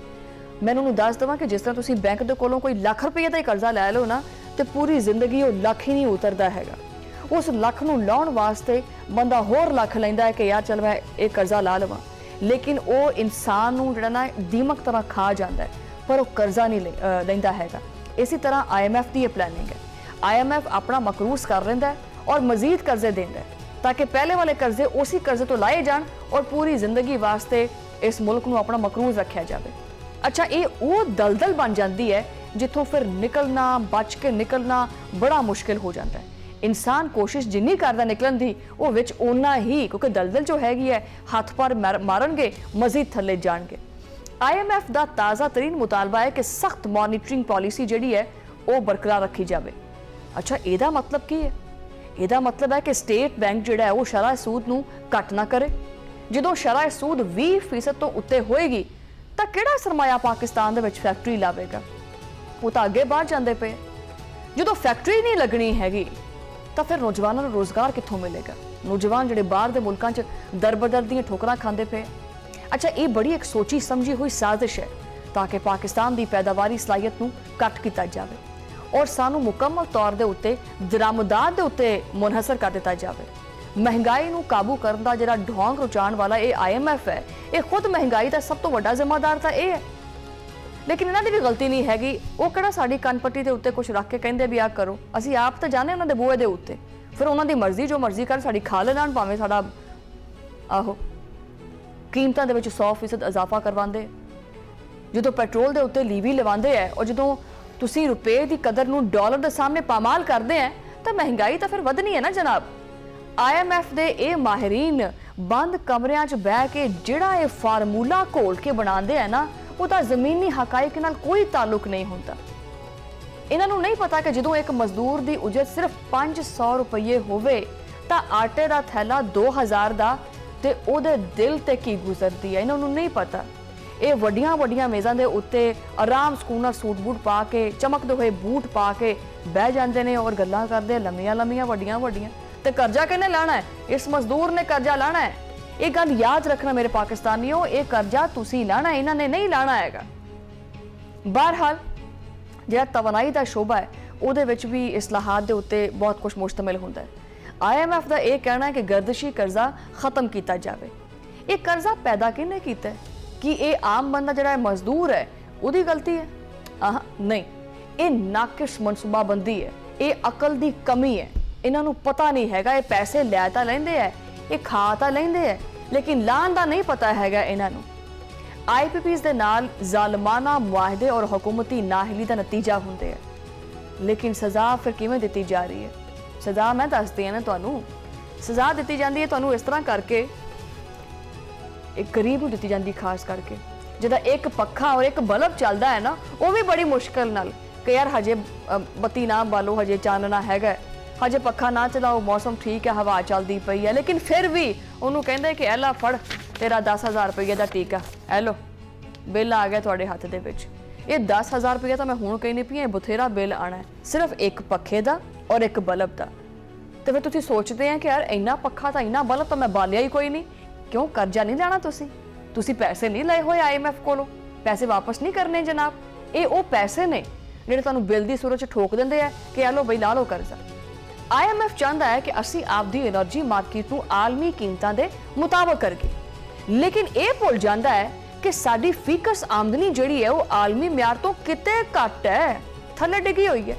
A: मैं उन्होंने दस देवां कि जिस तरह तुसीं बैंक दे कोलों कोई लाख रुपये का ही कर्जा लै लो ना, तो पूरी जिंदगी वो लाख ही नहीं उतरदा हैगा। उस लाख नूं लाउण वास्ते बंदा होर लाख लैंदा है कि यार चल मैं एक कर्जा ला लवां, लेकिन वो इंसान नूं जिहड़ा ना दीमक तरह खा जाता है, पर वो कर्जा नहीं लैंदा हैगा। इसी तरह IMF की यह प्लानिंग है। IMF अपना मकरूज कर रहा है और मजीद कर्जे देंदा है ताकि पहले वाले कर्जे उसी कर्जे तो लाए जान और पूरी जिंदगी वास्ते इस मुल्क नूं अपना मकरूज रखा जाए। अच्छा, ये वो दलदल बन जाती है जिथों फिर निकलना, बच के निकलना बड़ा मुश्किल हो जाता है। इंसान कोशिश जिन्नी करदा निकलन दी, वो विच उन्ना ही, क्योंकि दलदल जो हैगी है हथ पर मारनगे मजीद थले जाणगे। IMF का ताज़ा तरीन मुतालबा है कि सख्त मॉनिटरिंग पॉलिसी जिहड़ी है वो बरकरार रखी जाए। अच्छा, ਇਹਦਾ मतलब की है? ਇਹਦਾ मतलब है कि स्टेट बैंक जिहड़ा है वो शरह सूद नूं घट ना करे। ਜਦੋਂ शरह सूद 20% तो उत्ते होएगी ਤਾਂ ਕਿਹੜਾ ਸਰਮਾਇਆ ਪਾਕਿਸਤਾਨ ਦੇ ਵਿੱਚ ਫੈਕਟਰੀ ਲਾਵੇਗਾ? ਉਹ ਤਾਂ ਅੱਗੇ ਬਾਹਰ ਜਾਂਦੇ ਪਏ। ਜਦੋਂ ਫੈਕਟਰੀ ਨਹੀਂ ਲੱਗਣੀ ਹੈਗੀ ਤਾਂ ਫਿਰ ਨੌਜਵਾਨਾਂ ਨੂੰ ਰੋਜ਼ਗਾਰ ਕਿੱਥੋਂ ਮਿਲੇਗਾ? ਨੌਜਵਾਨ ਜਿਹੜੇ ਬਾਹਰ ਦੇ ਮੁਲਕਾਂ 'ਚ ਦਰਬਦਰ ਦੀਆਂ ਠੋਕਰਾਂ ਖਾਂਦੇ ਪਏ। अच्छा, ये बड़ी एक सोची समझी हुई साजिश है ताकि पाकिस्तान की पैदावारी सलाहियत नूं घट किया जाए और सानू मुकम्मल तौर के उत्ते दरामदात के उत्ते मुनहसर कर दिता जाए। महंगाई नूं काबू करने का जिहड़ा ढोंग रुचाण वाला ये IMF है, ये खुद महंगाई का सब तो वड्डा जिम्मेदार तो यह है। लेकिन इन्हां दी भी गलती नहीं हैगी, वो किहड़ा साडी कनपट्टी के उत्ते कुछ रख के कहिंदे भी आ करो। असीं आप तो जाने उन्हां दे बूहे दे उत्ते, फिर उन्हां दी मर्जी जो मर्जी कर साडी खा लेण, भावें साडा आहो कीमतां दे विच 100% इजाफा करवाते। जो पेट्रोल के उत्ते लीवी लवाते हैं और जो तुसीं रुपए की कदर नूं डॉलर के सामने पामाल करते हैं तो महंगाई तो फिर वधनी है ना जनाब। IMF के ये माहिरीन बंद कमरियां च बह के जिहड़ा ये फार्मूला घोल के बनाते हैं ना, वो तो जमीनी हकाइक नाल कोई ताल्लुक नहीं होता। इन्हां नूं नहीं पता कि जो एक मजदूर की उजरत सिर्फ 500 रुपये होवे तां आटे का थैला 2000 का ते ओदे दिल ते की गुजरती है, इन्होंने नहीं पता। ये वड्डियां वड्डियां मेज़ां दे उत्ते आराम सकून सूट बूट पा के, चमकदे हुए बूट पा के बह जाते हैं और गल्लां करदे लम्मियां लम्मियां वड्डियां वड्डियां। ते कर्जा किहने लाना है? इस मजदूर ने कर्जा लाना है। ये गल याद रखना मेरे पाकिस्तानियों, ये कर्जा तुसीं लाना है, इन्हां ने नहीं लाना हैगा। बहरहाल जिहड़ा तवानाई का शोबा है उहदे विच भी इस्लाहात दे उत्ते बहुत कुछ मुश्तमिल हुंदा है। IMF का यह कहना है कि गर्दिशी कर्जा खत्म किया जाए। ये कर्जा पैदा किहने कीता है? कि ये आम बंदा जिहड़ा मजदूर है उहदी गलती है? नहीं, ये नाकिश मनसूबाबंदी है, ये अकल की कमी है। इन्हों पता नहीं हैगा, ये पैसे लै तां लैंदे है, ये खा तां लैंदे है, लेकिन लाण दा नहीं पता हैगा इन्हों। IPPs दे नाल जालमाना मुआहदे और हुकूमती नाहिली का नतीजा होंदे है, लेकिन सज़ा फिर किवें दित्ती जा रही है? सज़ा मैं दसदी है ना तुहानूं, सज़ा दी जाती है तुहानूं इस तरह करके, एक गरीब नूं दी जाती खास करके जिहदा एक पक्खा और एक बल्ब चलता है ना, वो भी बड़ी मुश्किल नाल कि यार हजे बत्ती ना बालो, हजे चानना हैगा, हजे पक्खा ना चलाओ, मौसम ठीक है, हवा चलती पई है, लेकिन फिर भी उन्होंने कहते कि ऐ ला फड़ तेरा 10,000 रुपये का टीका, ऐ लो बिल आ गया तुहाडे हत्थ दे विच। ये 10,000 रुपये तो मैं हुण कहनी पई, बथेरा बिल आना है सिर्फ एक पक्खे का और एक बल्ब का। तो फिर तुसीं सोचते हैं कि यार इन्ना पक्खा तो इन्ना बल्ब तो मैं बालिया ही कोई नहीं, क्यों कर्जा नहीं लेना तुसीं? ਤੁਸੀਂ ਪੈਸੇ ਨਹੀਂ ਲਏ ਹੋਏ IMF ਕੋਲੋਂ, ਪੈਸੇ ਵਾਪਸ ਨਹੀਂ ਕਰਨੇ ਜਨਾਬ। ਇਹ ਉਹ ਪੈਸੇ ਨੇ ਜਿਹੜੇ ਤੁਹਾਨੂੰ ਬਿੱਲ ਦੀ ਸੂਰਤ 'ਚ ਠੋਕ ਦਿੰਦੇ ਆ ਕਿ ਆ ਲਓ ਬਈ ਲਾ ਲਓ ਕਰਜ਼ਾ। IMF ਚਾਹੁੰਦਾ ਹੈ ਕਿ ਅਸੀਂ ਆਪਦੀ એનર્ਜੀ ਮਾਰਕੀਟ ਨੂੰ ਆਲਮੀ ਕੀਮਤਾਂ ਦੇ ਮੁਤਾਬਕ ਕਰੀਏ, ਲੇਕਿਨ ਇਹ ਭੁੱਲ ਜਾਂਦਾ ਹੈ ਕਿ ਸਾਡੀ ਫੀਕਸ ਆਮਦਨੀ ਜਿਹੜੀ ਹੈ ਉਹ ਆਲਮੀ ਮਿਆਰ ਤੋਂ ਕਿਤੇ ਘੱਟ ਹੈ, ਥੱਲੇ ਡਿੱਗੀ ਹੋਈ ਹੈ।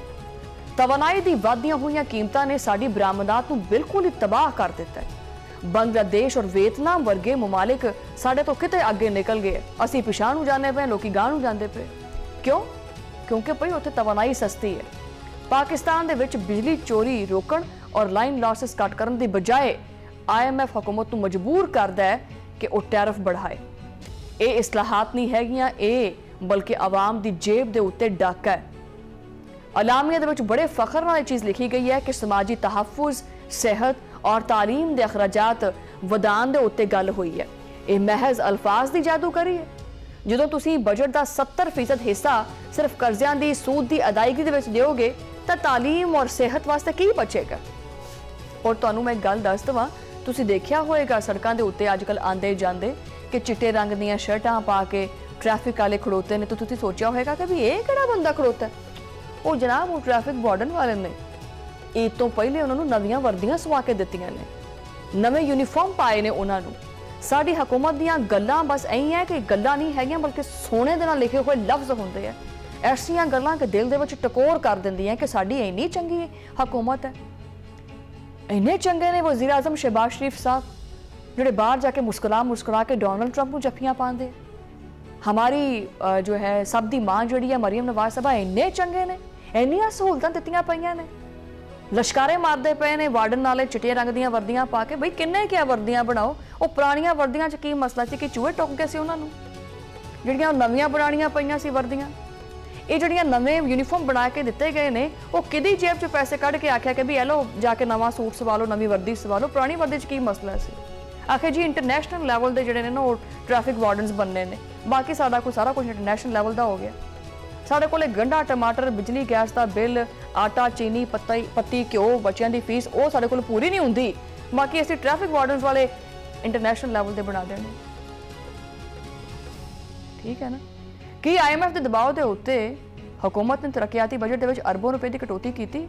A: ਤਵਾਨਾਈ ਦੀ ਵਧਦੀਆਂ ਹੋਈਆਂ ਕੀਮਤਾਂ ਨੇ ਸਾਡੀ ਬਰਾਮਦਾਤ ਨੂੰ ਬਿਲਕੁਲ ਹੀ ਤਬਾਹ ਕਰ ਦਿੱਤਾ ਹੈ। ਬੰਗਲਾਦੇਸ਼ ਔਰ ਵੀਅਤਨਾਮ ਵਰਗੇ ਮਮਾਲਿਕ ਸਾਡੇ ਤੋਂ ਕਿਤੇ ਅੱਗੇ ਨਿਕਲ ਗਏ। ਅਸੀਂ ਪਿਛਾਂਹ ਨੂੰ ਜਾਂਦੇ ਪਏ, ਲੋਕੀ ਗਾਂਹ ਨੂੰ ਜਾਂਦੇ ਪਏ। ਕਿਉਂ? ਕਿਉਂਕਿ ਭਈ ਉੱਥੇ ਤਵਾਨਾਈ ਸਸਤੀ ਹੈ। ਪਾਕਿਸਤਾਨ ਦੇ ਵਿੱਚ ਬਿਜਲੀ ਚੋਰੀ ਰੋਕਣ ਔਰ ਲਾਈਨ ਲਾਸਸ ਕੱਟ ਕਰਨ ਦੀ ਬਜਾਏ IMF ਹਕੂਮਤ ਨੂੰ ਮਜਬੂਰ ਕਰਦਾ ਹੈ ਕਿ ਉਹ ਟੈਰਿਫ बढ़ाए। ਇਹ ਇਸਲਾਹਾਤ ਨਹੀਂ ਹੈਗੀਆਂ, ਇਹ ਬਲਕਿ ਆਵਾਮ ਦੀ ਜੇਬ ਦੇ ਉੱਤੇ ਡਾਕਾ ਹੈ। ਅਲਾਮੀਆਂ ਦੇ ਵਿੱਚ ਬੜੇ ਫਖਰ ਨਾਲ ਇਹ ਚੀਜ਼ ਲਿਖੀ ਗਈ ਹੈ ਕਿ ਸਮਾਜੀ ਤਹਫੁਜ਼, ਸਿਹਤ ਔਰ ਤਾਲੀਮ ਦੇ ਅਖਰਾਜਾਤ ਵਧਾਉਣ ਦੇ ਉੱਤੇ ਗੱਲ ਹੋਈ ਹੈ। ਇਹ ਮਹਿਜ਼ ਅਲਫਾਜ਼ ਦੀ ਜਾਦੂਗਰੀ ਹੈ। ਜਦੋਂ ਤੁਸੀਂ ਬਜਟ ਦਾ 70% ਹਿੱਸਾ ਸਿਰਫ ਕਰਜ਼ਿਆਂ ਦੀ ਸੂਦ ਦੀ ਅਦਾਇਗੀ ਦੇ ਵਿੱਚ ਦਿਓਗੇ ਤਾਂ ਤਾਲੀਮ ਔਰ ਸਿਹਤ ਵਾਸਤੇ ਕੀ ਬਚੇਗਾ? ਔਰ ਤੁਹਾਨੂੰ ਮੈਂ ਇੱਕ ਗੱਲ ਦੱਸ ਦਵਾਂ, ਤੁਸੀਂ ਦੇਖਿਆ ਹੋਵੇਗਾ ਸੜਕਾਂ ਦੇ ਉੱਤੇ ਅੱਜਕੱਲ ਆਂਦੇ ਜਾਂਦੇ ਕਿ ਚਿੱਟੇ ਰੰਗ ਦੀਆਂ ਸ਼ਰਟਾਂ ਪਾ ਕੇ ਟ੍ਰੈਫਿਕ ਵਾਲੇ ਖੜੋਤੇ ਨੇ, ਤਾਂ ਤੁਸੀਂ ਸੋਚਿਆ ਹੋਵੇਗਾ ਕਿ ਵੀ ਇਹ ਕਿਹੜਾ ਬੰਦਾ ਖੜੋਤਾ ਹੈ? ਉਹ ਜਨਾਬ ਉਹ ਟ੍ਰੈਫਿਕ ਵਾਰਡਨ ਵਾਲੇ ਨੇ। ਈਦ ਤੋਂ ਪਹਿਲੇ ਉਹਨਾਂ ਨੂੰ ਨਵੀਆਂ ਵਰਦੀਆਂ ਸਵਾ ਕੇ ਦਿੱਤੀਆਂ ਨੇ, ਨਵੇਂ ਯੂਨੀਫਾਰਮ ਪਾਏ ਨੇ ਉਹਨਾਂ ਨੂੰ। ਸਾਡੀ ਹਕੂਮਤ ਦੀਆਂ ਗੱਲਾਂ ਬਸ ਐਂ ਹੈ ਕਿ ਗੱਲਾਂ ਨਹੀਂ ਹੈਗੀਆਂ ਬਲਕਿ ਸੋਨੇ ਦੇ ਨਾਲ ਲਿਖੇ ਹੋਏ ਲਫ਼ਜ਼ ਹੁੰਦੇ ਆ। ਐਸੀਆਂ ਗੱਲਾਂ ਕਿ ਦਿਲ ਦੇ ਵਿੱਚ ਟਕੋਰ ਕਰ ਦਿੰਦੀਆਂ ਕਿ ਸਾਡੀ ਇੰਨੀ ਚੰਗੀ ਹਕੂਮਤ ਹੈ। ਇੰਨੇ ਚੰਗੇ ਨੇ ਵਜ਼ੀਰ ਆਜ਼ਮ ਸ਼ਹਿਬਾਜ਼ ਸ਼ਰੀਫ ਸਾਹਿਬ ਜਿਹੜੇ ਬਾਹਰ ਜਾ ਕੇ ਮੁਸਕਰਾ ਕੇ ਡੋਨਲਡ ਟਰੰਪ ਨੂੰ ਜੱਫੀਆਂ ਪਾਉਂਦੇ। ਹਮਾਰੀ ਜੋ ਹੈ ਸਭ ਦੀ ਮਾਂ ਜਿਹੜੀ ਹੈ ਮਰੀਮ ਨਵਾਜ਼ ਸਾਹਿਬਾ ਇੰਨੇ ਚੰਗੇ ਨੇ, ਇੰਨੀਆਂ ਸਹੂਲਤਾਂ ਦਿੱਤੀਆਂ ਪਈਆਂ ਨੇ। ਲਸ਼ਕਾਰੇ ਮਾਰਦੇ ਪਏ ਨੇ ਵਾਰਡਨ ਨਾਲੇ ਚਿੱਟੇ ਰੰਗ ਦੀਆਂ ਵਰਦੀਆਂ ਪਾ ਕੇ। ਬਈ ਕਿੰਨੇ ਕਿਆ ਵਰਦੀਆਂ ਬਣਾਓ, ਉਹ ਪੁਰਾਣੀਆਂ ਵਰਦੀਆਂ 'ਚ ਕੀ ਮਸਲਾ ਸੀ ਕਿ ਚੂਹੇ ਟੁੱਕ ਗਏ ਸੀ ਉਹਨਾਂ ਨੂੰ? ਜਿਹੜੀਆਂ ਨਵੀਆਂ ਬਣਾਉਣੀਆਂ ਪਈਆਂ ਸੀ ਵਰਦੀਆਂ, ਇਹ ਜਿਹੜੀਆਂ ਨਵੇਂ ਯੂਨੀਫਾਰਮ ਬਣਾ ਕੇ ਦਿੱਤੇ ਗਏ ਨੇ, ਉਹ ਕਿਹਦੀ ਜੇਬ 'ਚ ਪੈਸੇ ਕੱਢ ਕੇ ਆਖਿਆ ਕਿ ਵੀ ਇਹ ਲਓ ਜਾ ਕੇ ਨਵਾਂ ਸੂਟ ਸਵਾ ਲਓ, ਨਵੀਂ ਵਰਦੀ ਸਵਾ ਲਓ? ਪੁਰਾਣੀ ਵਰਦੀ 'ਚ ਕੀ ਮਸਲਾ ਸੀ? ਆਖਿਰ ਜੀ ਇੰਟਰਨੈਸ਼ਨਲ ਲੈਵਲ ਦੇ ਜਿਹੜੇ ਨੇ ਨਾ ਉਹ ਟ੍ਰੈਫਿਕ ਵਾਰਡਨਸ ਬਣਨੇ ਨੇ, ਬਾਕੀ ਸਾਡਾ ਕੋਈ ਸਾਰਾ ਕੁਝ ਇੰਟਰਨੈਸ਼ਨਲ ਲੈਵਲ ਦਾ ਹੋ ਗਿਆ। ਸਾਡੇ ਕੋਲੇ ਗੰਢਾ, ਟਮਾਟਰ, ਬਿਜਲੀ, ਗੈਸ ਦਾ ਬਿੱਲ, ਆਟਾ, ਚੀਨੀ, ਪੱਤੀ, ਘਿਓ, ਬੱਚਿਆਂ ਦੀ ਫੀਸ ਉਹ ਸਾਡੇ ਕੋਲ ਪੂਰੀ ਨਹੀਂ ਹੁੰਦੀ, ਬਾਕੀ ਅਸੀਂ ਟ੍ਰੈਫਿਕ ਵਾਰਡਨਸ ਵਾਲੇ ਇੰਟਰਨੈਸ਼ਨਲ ਲੈਵਲ ਤੇ ਬਣਾ ਦੇਣੇ। ਠੀਕ ਹੈ ਨਾ? ਕੀ IMF ਦੇ ਦਬਾਅ ਦੇ ਉੱਤੇ ਹਕੂਮਤ ਨੇ ਤਰੱਕੀਆਤੀ ਬਜਟ ਦੇ ਵਿੱਚ ਅਰਬੋਂ ਰੁਪਏ ਦੀ ਕਟੌਤੀ ਕੀਤੀ?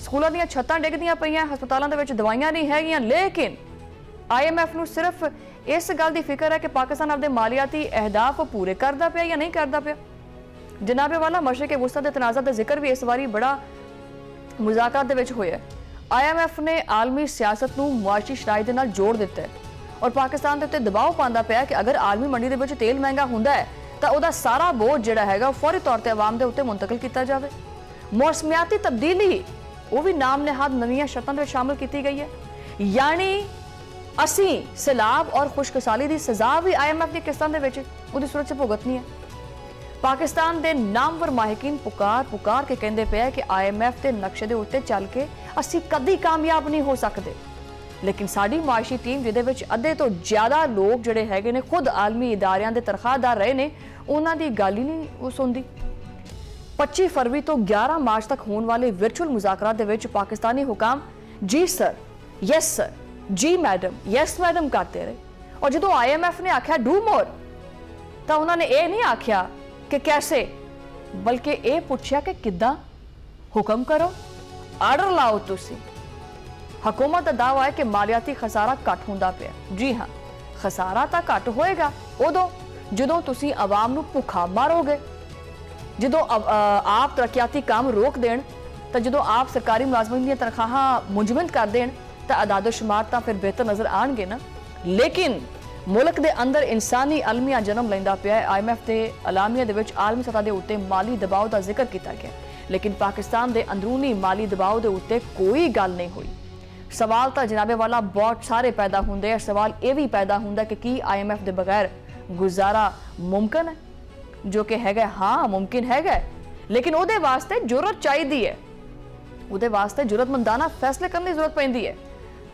A: ਸਕੂਲਾਂ ਦੀਆਂ ਛੱਤਾਂ ਡਿੱਗਦੀਆਂ ਪਈਆਂ, ਹਸਪਤਾਲਾਂ ਦੇ ਵਿੱਚ ਦਵਾਈਆਂ ਨਹੀਂ ਹੈਗੀਆਂ, ਲੇਕਿਨ IMF ਨੂੰ ਸਿਰਫ ਇਸ ਗੱਲ ਦੀ ਫਿਕਰ ਹੈ ਕਿ ਪਾਕਿਸਤਾਨ ਆਪਣੇ ਮਾਲੀਆਤੀ ਅਹਿਦਾਫ ਪੂਰੇ ਕਰਦਾ ਪਿਆ ਜਾਂ ਨਹੀਂ ਕਰਦਾ ਪਿਆ। ਜਨਾਬੇ ਵਾਲਾ ਮਸ਼ਰਕ ਵਸਤਾ ਦੇ ਤਨਾਜ਼ਾ ਦਾ ਜ਼ਿਕਰ ਵੀ ਇਸ ਵਾਰੀ ਬੜਾ ਮੁਜ਼ਾਕਰਾਤ ਦੇ ਵਿੱਚ ਹੋਇਆ। IMF ਨੇ ਆਲਮੀ ਸਿਆਸਤ ਨੂੰ ਮੁਆਸ਼ੀ ਸ਼ਰਾਇਤ ਦੇ ਨਾਲ ਜੋੜ ਦਿੱਤਾ ਹੈ ਔਰ ਪਾਕਿਸਤਾਨ ਦੇ ਉੱਤੇ ਦਬਾਅ ਪਾਉਂਦਾ ਪਿਆ ਕਿ ਅਗਰ ਆਲਮੀ ਮੰਡੀ ਦੇ ਵਿੱਚ ਤੇਲ ਮਹਿੰਗਾ ਹੁੰਦਾ ਹੈ ਤਾਂ ਉਹਦਾ ਸਾਰਾ ਬੋਝ ਜਿਹੜਾ ਹੈਗਾ ਉਹ ਫੌਰੀ ਤੌਰ ਤੇ ਆਵਾਮ ਦੇ ਉੱਤੇ ਮੁੰਤਕਿਲ ਕੀਤਾ ਜਾਵੇ। ਮੌਸਮੀਆਤੀ ਤਬਦੀਲੀ ਉਹ ਵੀ ਨਾਮ ਨਿਹਾਦ ਨਵੀਆਂ ਸ਼ਰਤਾਂ ਦੇ ਵਿੱਚ ਸ਼ਾਮਲ ਕੀਤੀ ਗਈ ਹੈ। ਯਾਨੀ ਅਸੀਂ ਸੈਲਾਬ ਔਰ ਖੁਸ਼ਕਸਾਲੀ ਦੀ ਸਜ਼ਾ ਵੀ IMF ਦੀ ਕਿਸ਼ਤਾਂ ਦੇ ਵਿੱਚ ਉਹਦੀ ਸੂਰਤ 'ਚ ਭੁਗਤਣੀ ਹੈ। ਪਾਕਿਸਤਾਨ ਦੇ ਨਾਮਵਰ ਮਾਹਿਕੀਨ ਪੁਕਾਰ ਕੇ ਕਹਿੰਦੇ ਪਏ ਕਿ IMF ਦੇ ਨਕਸ਼ੇ ਦੇ ਉੱਤੇ ਚੱਲ ਕੇ ਅਸੀਂ ਕਦੀ ਕਾਮਯਾਬ ਨਹੀਂ ਹੋ ਸਕਦੇ, ਲੇਕਿਨ ਸਾਡੀ ਮਾਇਸ਼ੀ ਟੀਮ ਜਿਹਦੇ ਵਿੱਚ ਅੱਧੇ ਤੋਂ ਜ਼ਿਆਦਾ ਲੋਕ ਜਿਹੜੇ ਹੈਗੇ ਨੇ ਖੁਦ ਆਲਮੀ ਇਦਾਰਿਆਂ ਦੇ ਤਨਖਾਹਦਾਰ ਰਹੇ ਨੇ, ਉਹਨਾਂ ਦੀ ਗੱਲ ਹੀ ਨਹੀਂ ਉਹ ਸੁਣਦੀ। 25 ਫਰਵਰੀ ਤੋਂ 11 ਮਾਰਚ ਤੱਕ ਹੋਣ ਵਾਲੇ ਵਰਚੁਅਲ ਮੁਜ਼ਾਕਰਾਤ ਦੇ ਵਿੱਚ ਪਾਕਿਸਤਾਨੀ ਹੁਕਾਮ ਜੀ ਸਰ, ਯੈਸ ਸਰ, ਜੀ ਮੈਡਮ, ਯੈਸ ਮੈਡਮ ਕਰਦੇ ਰਹੇ ਔਰ ਜਦੋਂ IMF ਨੇ ਆਖਿਆ ਡੂ ਮੋਰ ਤਾਂ ਉਹਨਾਂ ਨੇ ਇਹ ਨਹੀਂ ਆਖਿਆ ਕਿ ਕੈਸੇ, ਬਲਕਿ ਇਹ ਪੁੱਛਿਆ ਕਿ ਕਿੱਦਾਂ, ਹੁਕਮ ਕਰੋ, ਆਰਡਰ ਲਾਓ ਤੁਸੀਂ। ਹਕੂਮਤ ਦਾ ਦਾਅਵਾ ਹੈ ਕਿ ਮਾਲੀਆਤੀ ਖਸਾਰਾ ਘੱਟ ਹੁੰਦਾ ਪਿਆ। ਜੀ ਹਾਂ, ਖਸਾਰਾ ਤਾਂ ਘੱਟ ਹੋਏਗਾ ਉਦੋਂ ਜਦੋਂ ਤੁਸੀਂ ਆਵਾਮ ਨੂੰ ਭੁੱਖਾ ਮਾਰੋਗੇ, ਜਦੋਂ ਆਪ ਤਰੱਕੀਆਤੀ ਕੰਮ ਰੋਕ ਦੇਣ, ਤਾਂ ਜਦੋਂ ਆਪ ਸਰਕਾਰੀ ਮੁਲਾਜ਼ਮਾਂ ਦੀਆਂ ਤਨਖਾਹਾਂ ਮੁੰਜਮਦ ਕਰ ਦੇਣ ਤਾਂ ਅਦਾਦ ਸ਼ੁਮਾਰ ਤਾਂ ਫਿਰ ਬਿਹਤਰ ਨਜ਼ਰ ਆਣਗੇ ਨਾ। ਲੇਕਿਨ ਮੁਲਕ ਦੇ ਅੰਦਰ ਇਨਸਾਨੀ ਅਲਮੀਆ ਜਨਮ ਲੈਂਦਾ ਪਿਆ ਹੈ। IMF ਦੇ ਅਲਾਮੀਆਂ ਦੇ ਵਿੱਚ ਆਲਮੀ ਸਤ੍ਹਾ ਦੇ ਉੱਤੇ ਮਾਲੀ ਦਬਾਅ ਦਾ ਜ਼ਿਕਰ ਕੀਤਾ ਗਿਆ, ਲੇਕਿਨ ਪਾਕਿਸਤਾਨ ਦੇ ਅੰਦਰੂਨੀ ਮਾਲੀ ਦਬਾਅ ਦੇ ਉੱਤੇ ਕੋਈ ਗੱਲ ਨਹੀਂ ਹੋਈ। ਸਵਾਲ ਤਾਂ ਜਨਾਬੇ ਵਾਲਾ ਬਹੁਤ ਸਾਰੇ ਪੈਦਾ ਹੁੰਦੇ ਆ। ਸਵਾਲ ਇਹ ਵੀ ਪੈਦਾ ਹੁੰਦਾ ਕਿ ਕੀ IMF ਦੇ ਬਗੈਰ ਗੁਜ਼ਾਰਾ ਮੁਮਕਿਨ ਹੈ? ਜੋ ਕਿ ਹੈਗਾ, ਹਾਂ ਮੁਮਕਿਨ ਹੈਗਾ, ਲੇਕਿਨ ਉਹਦੇ ਵਾਸਤੇ ਜੁਰਅਤ ਚਾਹੀਦੀ ਹੈ, ਉਹਦੇ ਵਾਸਤੇ ਜੁਰਅਤਮੰਦਾਨਾ ਫੈਸਲੇ ਕਰਨ ਦੀ ਜ਼ਰੂਰਤ ਪੈਂਦੀ ਹੈ।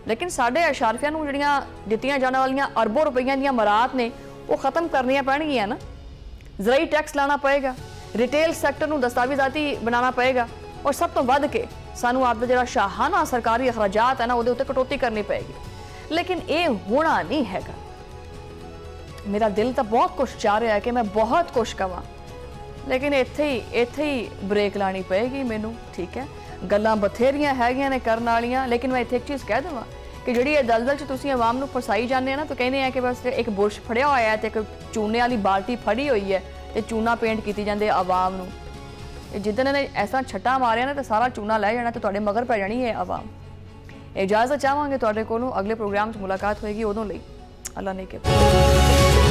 A: ਲੇਕਿਨ ਸਾਡੇ ਅਸ਼ਾਰਫੀਆਂ ਨੂੰ ਜਿਹੜੀਆਂ ਦਿੱਤੀਆਂ ਜਾਣ ਵਾਲੀਆਂ ਅਰਬੋਂ ਰੁਪਈਆਂ ਦੀਆਂ ਮਰਾਤ ਨੇ ਉਹ ਖਤਮ ਕਰਨੀਆਂ ਪੈਣਗੀਆਂ ਨਾ। ਜ਼ਰਾਈ ਟੈਕਸ ਲਾਣਾ ਪਏਗਾ, ਰਿਟੇਲ ਸੈਕਟਰ ਨੂੰ ਦਸਤਾਵੇਜ਼ਾਤੀ ਬਣਾਉਣਾ ਪਏਗਾ ਔਰ ਸਭ ਤੋਂ ਵੱਧ ਕੇ ਸਾਨੂੰ ਆਪਦਾ ਜਿਹੜਾ ਸ਼ਾਹਾਨਾ ਸਰਕਾਰੀ ਅਖਰਾਜਾਤ ਹੈ ਨਾ ਉਹਦੇ ਉੱਤੇ ਕਟੌਤੀ ਕਰਨੀ ਪਏਗੀ। ਲੇਕਿਨ ਇਹ ਹੋਣਾ ਨਹੀਂ ਹੈਗਾ। ਮੇਰਾ ਦਿਲ ਤਾਂ ਬਹੁਤ ਕੁਛ ਚਾਹ ਰਿਹਾ ਹੈ ਕਿ ਮੈਂ ਬਹੁਤ ਕੁਛ ਕਵਾਂ, ਲੇਕਿਨ ਇੱਥੇ ਹੀ ਬ੍ਰੇਕ ਲਾਣੀ ਪਏਗੀ ਮੈਨੂੰ। ਠੀਕ ਹੈ, ਗੱਲਾਂ ਬਥੇਰੀਆਂ ਹੈਗੀਆਂ ਨੇ ਕਰਨ ਵਾਲੀਆਂ, ਲੇਕਿਨ ਮੈਂ ਇੱਥੇ ਇੱਕ ਚੀਜ਼ ਕਹਿ ਦੇਵਾਂ ਕਿ ਜਿਹੜੀ ਇਹ ਦਲਦਲ 'ਚ ਤੁਸੀਂ ਆਵਾਮ ਨੂੰ ਫਸਾਈ ਜਾਂਦੇ ਆ ਨਾ, ਤਾਂ ਕਹਿੰਦੇ ਆ ਕਿ ਬਸ ਇੱਕ ਬੁਰਸ਼ ਫੜਿਆ ਹੋਇਆ ਹੈ ਤੇ ਇੱਕ ਚੂਨੇ ਵਾਲੀ ਬਾਲਟੀ ਫੜੀ ਹੋਈ ਹੈ ਤੇ ਚੂਨਾ ਪੇਂਟ ਕੀਤੀ ਜਾਂਦੇ ਆਵਾਮ ਨੂੰ। ਜਿੱਦਣ ਇਹਨੇ ਐਸਾ ਛੱਟਾ ਮਾਰਿਆ ਨਾ ਤਾਂ ਸਾਰਾ ਚੂਨਾ ਲੈ ਜਾਣਾ ਤੇ ਤੁਹਾਡੇ ਮਗਰ ਪੈ ਜਾਣੀ ਹੈ ਆਵਾਮ। ਇਜਾਜ਼ਤ ਚਾਹਾਂਗੇ ਤੁਹਾਡੇ ਕੋਲੋਂ, ਅਗਲੇ ਪ੍ਰੋਗਰਾਮ 'ਚ ਮੁਲਾਕਾਤ ਹੋਏਗੀ ਉਦੋਂ ਲਈ। ਅੱਲਾ ਨੇ ਕਿਹਾ।